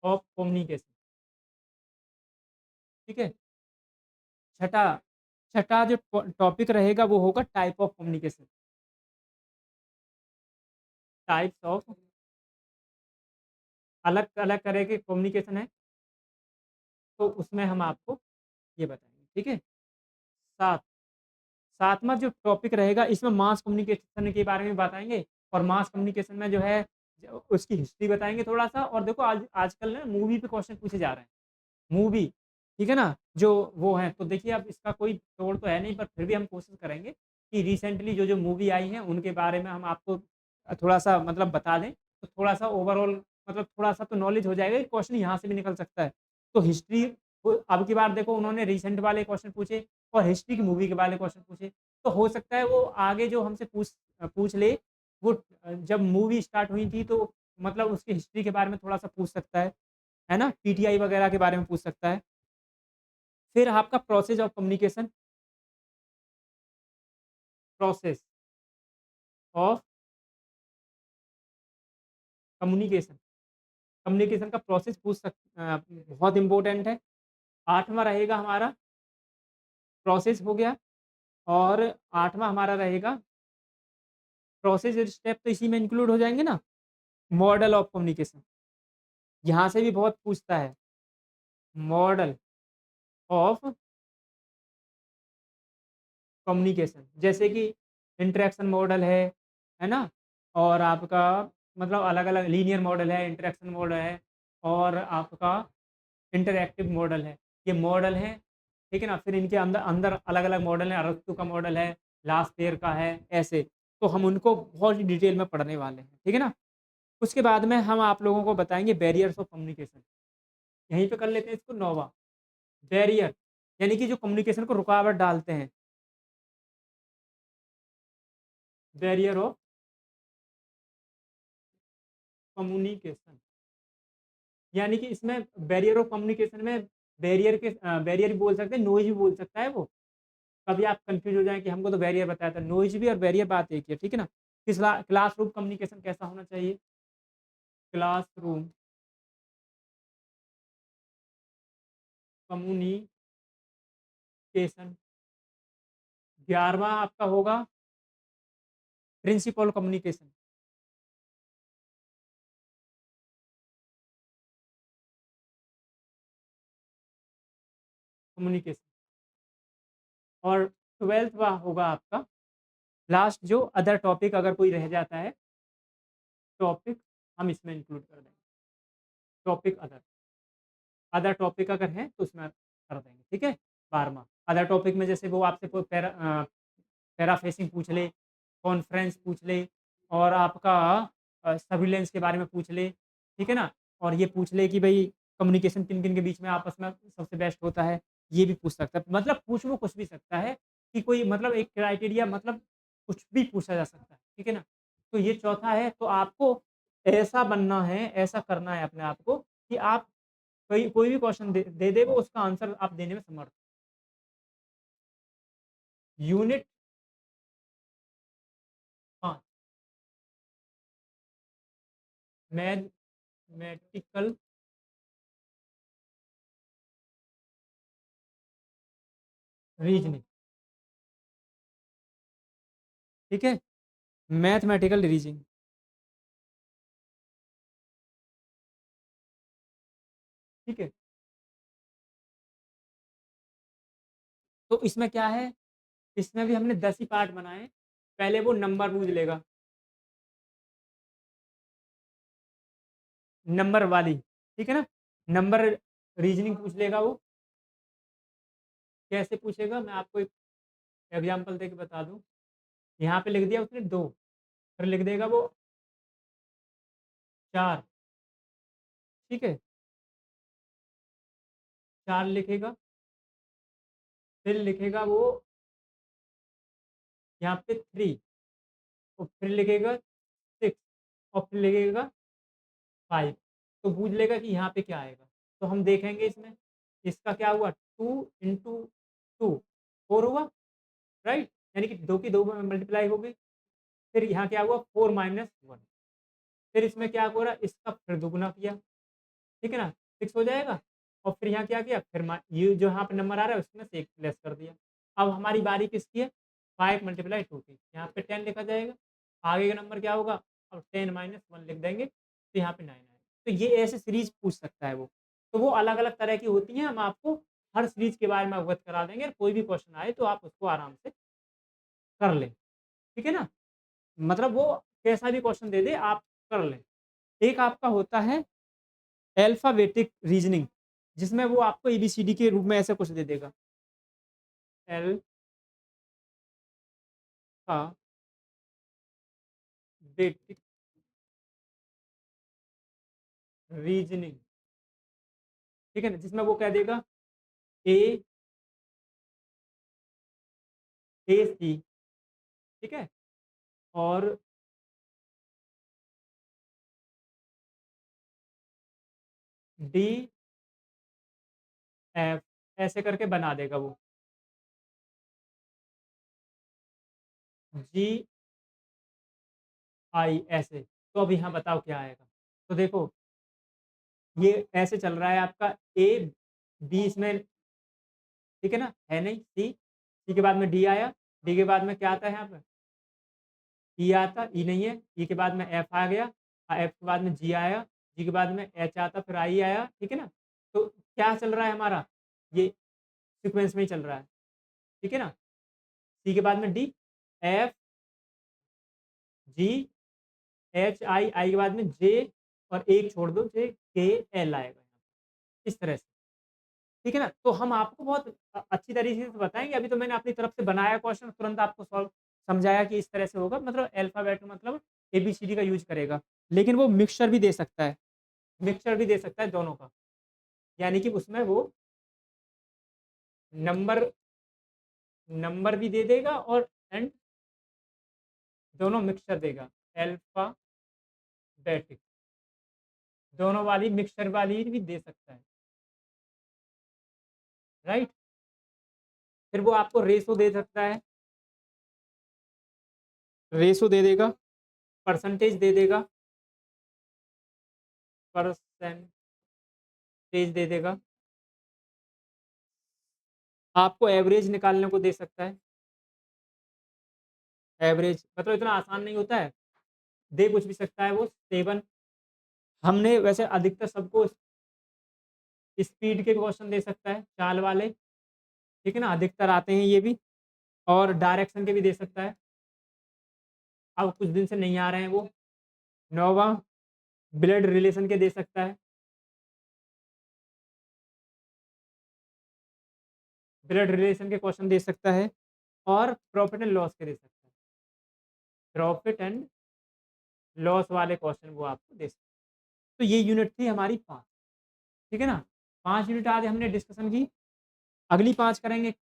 S1: ऑफ कम्युनिकेशन, ठीक है? छठा छठा जो टॉपिक रहेगा वो होगा type of communication, types of अलग-अलग तरह के कम्युनिकेशन है, तो उसमें हम आपको ये बताएँगे, ठीक है? 7 7वाँ जो टॉपिक रहेगा इसमें मास कम्युनिकेशन के बारे में बताएँगे, और मास कम्युनिकेशन में जो है उसकी हिस्ट्री बताएँगे थोड़ा-सा, और देखो आजकल ना मूवी पे क्वेश्चन पूछे जा रहे हैं। मूवी, ठीक है ना? जो वो हैं, तो देखिए अब इसका कोई तोड़ तो है नहीं, पर फिर भी हम कोशिश करेंगे कि रिसेंटली जो-जो मूवी आई हैं उनके बारे में हम आपको थोड़ा-सा मतलब बता दें, तो थोड़ा-सा ओवरऑल मतलब थोड़ा-सा तो नॉलेज हो जाएगा, क्वेश्चन यहाँ से भी निकल सकता है। तो हिस्ट्री अब की बार देखो उन्होंने रिसेंट वाले क्वेश्चन पूछे और हिस्ट्री की मूवी के वाले क्वेश्चन पूछे, तो हो सकता है वो आगे जो हमसे पूछ ले, वो जब मूवी स्टार्ट हुई थी तो मतलब उसकी हिस्ट्री के बारे में थोड़ा-सा पूछ सकता है ना? पीटीआई वगैरह के बारे में पूछ सकता है। फिर आपका process of communication, process of communication, communication का प्रोसेस बहुत इम्पोर्टेंट है। 8वाँ रहेगा हमारा प्रोसेस हो गया और 8वाँ हमारा रहेगा प्रोसेस स्टेप तो इसी में इंक्लूड हो जाएँगे ना, मॉडल ऑफ कम्युनिकेशन। यहाँ से भी बहुत पूछता है, मॉडल ऑफ कम्युनिकेशन जैसे कि इंटरेक्शन मॉडल है ना? और आपका मतलब अलग-अलग लीनियर मॉडल है, इंटरेक्शन मॉडल है और आपका इंटरैक्टिव मॉडल है। ये मॉडल है, ठीक है ना? फिर इनके अंदर अंदर अलग-अलग मॉडल हैं, अरस्तू का मॉडल है, लासपेयर का है, ऐसे। तो हम उनको बहुत ही डिटेल में पढ़ने वाले हैं, ठीक है ना? उसके बाद में हम आप लोगों को बताएँगे बैरियर्स ऑफ कम्युनिकेशन। यहीं पे कर लेते हैं इसको 9वाँ, बैरियर यानी कि जो कम्युनिकेशन को रुकावट डालते हैं, बैरियर ऑफ कम्युनिकेशन। यानी कि इसमें बैरियर ऑफ कम्युनिकेशन में बैरियर भी बोल सकते हैं, नॉइज़ भी बोल सकता है वो। कभी आप कन्फ्यूज़ हो जाएँ कि हमको तो बैरियर बताया था, नॉइज़ भी और बैरियर बात एक ही है, ठीक है ना? क्लासरूम कम्युनिकेशन कैसा होना चाहिए? क्लासरूम कम्युनिकेशन 11वां आपका होगा प्रिंसिपल कम्युनिकेशन, कम्युनिकेशन और 12वां होगा आपका लास्ट जो अदर टॉपिक अगर कोई रह जाता है, टॉपिक हम इसमें इंक्लूड कर देंगे, टॉपिक अदर। अदर टॉपिक अगर हैं तो उसमें कर देंगे, ठीक है? 12वां अदर टॉपिक में जैसे वो आपसे कोई पैराफ्रेसिंग पूछ ले, कॉन्फ्रेंस पूछ ले और आपका सर्विलेंस के बारे में पूछ ले, ठीक है ना? और ये पूछ ले कि भई कम्युनिकेशन किन-किन के बीच में आपस में सबसे बेस्ट होता है, ये भी पूछ सकता है। मतलब पूछ वो कुछ भी सकता है कि कोई मतलब एक क्राइटेरिया मतलब कुछ भी पूछा जा सकता है, ठीक है ना? तो ये चौथा है, तो आपको ऐसा बनना है, ऐसा करना है अपने आप को कि आप कोई कोई भी क्वेश्चन दे दे वो उसका आंसर आप देने में समर्थ। यूनिट 5 मैथमेटिकल रीज़निंग, ठीक है? मैथमेटिकल रीज़निंग, ठीक है? तो इसमें क्या है, इसमें भी हमने 10 ही पार्ट बनाए। पहले वो नंबर पूछ लेगा, नंबर वाली, ठीक है ना? नंबर रीज़निंग पूछ लेगा वो, कैसे पूछेगा मैं आपको एक एग्ज़ाम्पल देके बता दूँ। यहाँ पे लिख दिया उसने 2 फिर लिख देगा वो 4 ठीक है? 4 लिखेगा, फिर लिखेगा वो यहाँ पे 3 और फिर लिखेगा 6 और फिर लिखेगा 5 तो बूझ लेगा कि यहाँ पे क्या आएगा। तो हम देखेंगे इसमें, इसका क्या हुआ 2 इंटू 2 4 हुआ, राइट? यानी कि 2 की 2 में मल्टीप्लाई हो गई। फिर यहाँ क्या हुआ 4 माइनस 1 फिर इसमें क्या हो रहा है इसका फिर दुगुना किया, ठीक है ना? 6 हो जाएगा और फिर यहाँ क्या किया फिर ये जो यहाँ पे नंबर आ रहा है उसमें से 1 लेस कर दिया। अब हमारी बारी किसकी है? 5 मल्टीप्लाई 2 की। यहाँ पे 10 लिखा जाएगा। आगे का नंबर क्या होगा? अब 10 माइनस 1 लिख देंगे तो यहाँ पे 9 आएगा। तो ये ऐसे सीरीज़ पूछ सकता है वो। तो वो अलग-अलग तरह की होती हैं, हम आपको हर सीरीज़ के बारे में अवगत करा देंगे। कोई भी क्वेश्चन आए तो आप उसको आराम से कर लें, ठीक है ना? मतलब वो कैसा भी क्वेश्चन दे दे आप कर लें। एक आपका होता है अल्फ़ाबेटिक रीज़निंग जिसमें वो आपको एबीसीडी के रूप में ऐसा कुछ दे देगा। अल्फ़ाबेटिक रीज़निंग, ठीक है ना? जिसमें वो कह देगा ए, सी, ठीक है? और डी, एफ ऐसे करके बना देगा वो। जी, आई ऐसे। तो अब यहाँ बताओ क्या आएगा? तो देखो, ये ऐसे चल रहा है आपका ए, बी इसमें ठीक है ना? है नहीं सी, सी के बाद में डी आया, डी के बाद में क्या आता है यहाँ पे? ई आता, ई नहीं है, ई के बाद में एफ आ गया, एफ के बाद में जी आया, जी के बाद में एच आता, फिर आई आया, ठीक है ना? तो क्या चल रहा है हमारा? ये सीक्वेंस में ही चल रहा है, ठीक है ना? सी के बाद में डी, एफ, जी, एच, आई, आई के बाद में जे और एक छोड़ दो जे, के, एल आएगा, इस तरह से। ठीक है ना? तो हम आपको बहुत अच्छी तरीके से बताएँगे, अभी तो मैंने अपनी तरफ से बनाया क्वेश्चन, तुरंत आपको सॉल्व समझाया कि इस तरह से होगा, मतलब अल्फ़ाबेट मतलब एबीसीडी का यूज़ करेगा। लेकिन वो मिक्सचर भी दे सकता है, मिक्सचर भी दे सकता है दोनों का। यानी कि उसमें वो नंबर नंबर भी दे देगा और एंड दोनों मिक्सचर देगा, अल्फ़ाबेटिक दोनों वाली मिक्सचर वाली भी दे सकता है, राइट? फिर वो आपको रेशो दे सकता है, रेशो दे देगा, परसेंटेज दे देगा, परसेंटेज दे देगा। आपको एवरेज निकालने को दे सकता है। एवरेज मतलब इतना आसान नहीं होता है, दे कुछ भी सकता है वो 7 हमने वैसे अधिकतर सबको स्पीड के क्वेश्चन दे सकता है, चाल वाले, ठीक है ना? अधिकतर आते हैं ये भी और डायरेक्शन के भी दे सकता है। अब कुछ दिन से नहीं आ रहे हैं वो। 9वाँ ब्लड रिलेशन के दे सकता है, ब्लड रिलेशन के क्वेश्चन दे सकता है और प्रॉफिट एंड लॉस के दे सकता है। प्रॉफिट एंड लॉस वाले क्वेश्चन वो आपको दे सकता है। तो ये यूनिट थी हमारी 5, ठीक है ना? 5 यूनिट आज हमने डिस्कशन की, अगली 5 करेंगे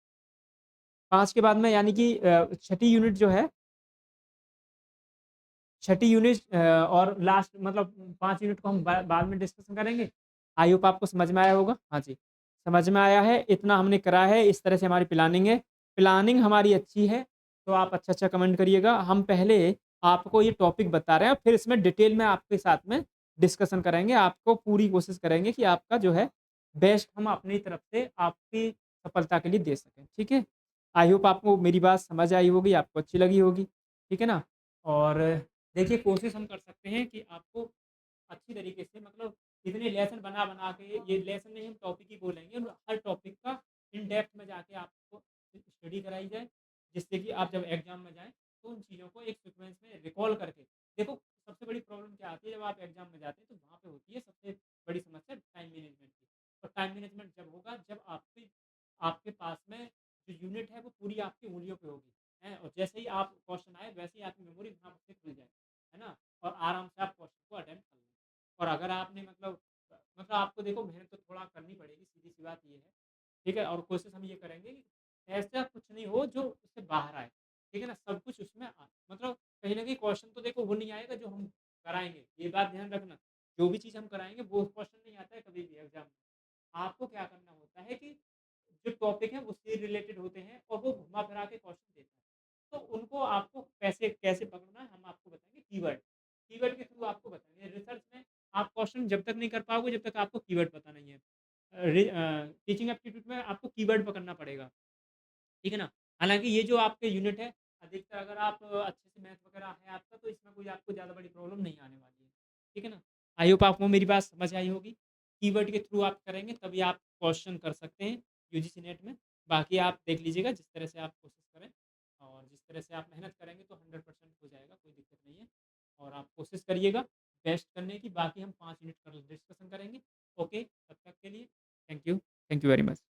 S1: 5 के बाद में यानी कि छठी यूनिट जो है, छठी यूनिट और लास्ट मतलब 5 यूनिट को हम बाद में डिस्कशन करेंगे। आई होप आपको समझ में आया होगा। हाँ जी, समझ में आया है, इतना हमने करा है, इस तरह से हमारी प्लानिंग है। प्लानिंग हमारी अच्छी है, तो आप अच्छा-अच्छा कमेंट करिएगा। हम पहले आपको ये टॉपिक बता रहे हैं, फिर इसमें डिटेल में आपके साथ में डिस्कशन करेंगे। आपको पूरी कोशिश करेंगे कि आपका जो है बेस्ट हम अपनी तरफ से आपकी सफलता के लिए दे सकें, ठीक है? आई होप आपको मेरी बात समझ आई होगी, आपको अच्छी लगी होगी, ठीक है ना? और देखिए कोशिश हम कर सकते हैं कि आपको अच्छी तरीके से मतलब इतने लेसन बना-बना के ये लेसन नहीं हम टॉपिक ही बोलेंगे और हर टॉपिक का इन डेप्थ में जाके आपको स्टडी कराई जाए, जिससे कि आप जब एग्ज़ाम में जाएँ, तो उन चीज़ों को एक सीक्वेंस में रिकॉल करके देखो सबसे बड़ी प्रॉब्लम क्या आती है जब आप एग्ज़ाम में जाते हैं, तो वहाँ पे होती है सबसे बड़ी समस्या टाइम मैनेजमेंट की। और टाइम मैनेजमेंट जब होगा जब आपके आपके पास में जो यूनिट है वो पूरी आपकी उँगलियों पे होगी, हैं? और जैसे ही आप क्वेश्चन आए वैसे ही आपकी मेमोरी वहाँ से खुल जाए, है ना? और आराम से आप क्वेश्चन को अटेम्प्ट कर लें। और अगर आपने मतलब आपको देखो मेहनत तो थोड़ा करनी पड़ेगी, सीधी-सी बात ये है, ठीक है? और कोशिश हम ये करेंगे कि ऐसा कुछ नहीं हो जो उससे बाहर आए, ठीक है ना? सब कुछ उसमें मतलब कहीं न कहीं क्वेश्चन तो देखो वो नहीं आएगा जो हम कराएँगे, ये बात ध्यान रखना। जो भी चीज़ हम कराएँगे वो क्वेश्चन नहीं आता है कभी भी एग्ज़ाम में। आपको क्या करना होता है कि जो टॉपिक है उससे रिलेटेड होते हैं और वो घुमा-फिरा के क्वेश्चन देता है। तो उनको आपको कैसे कैसे पकड़ना है हम आपको बताएँगे कीवर्ड। कीवर्ड के थ्रू आपको बताएँगे। रिसर्च में आप क्वेश्चन जब तक नहीं कर पाओगे जब तक आपको कीवर्ड पता नहीं है। टीचिंग एप्टीट्यूड में आपको कीवर्ड पकड़ना पड़ेगा। ठीक है ना? हालाँकि ये जो आपके यूनिट है, अधिकतर अगर आप अच्छे से मैथ वगैरह है आपका, तो इसमें कोई आपको ज़्यादा बड़ी प्रॉब्लम नहीं आने वाली है। ठीक है ना? आई होप आपको मेरी बात समझ आई होगी। कीवर्ड के थ्रू आप करेंगे तभी आप क्वेश्चन कर सकते हैं यूजीसी नेट में। बाकी आप देख लीजिएगा जिस तरह से आप कोशिश करें और जिस तरह से आप मेहनत करेंगे तो 100% हो जाएगा, कोई दिक्कत नहीं है। और आप कोशिश करिएगा बेस्ट करने की, बाकी हम 5 यूनिट कल डिस्कशन करेंगे। ओके, तब तक के लिए thank you. Thank you very much.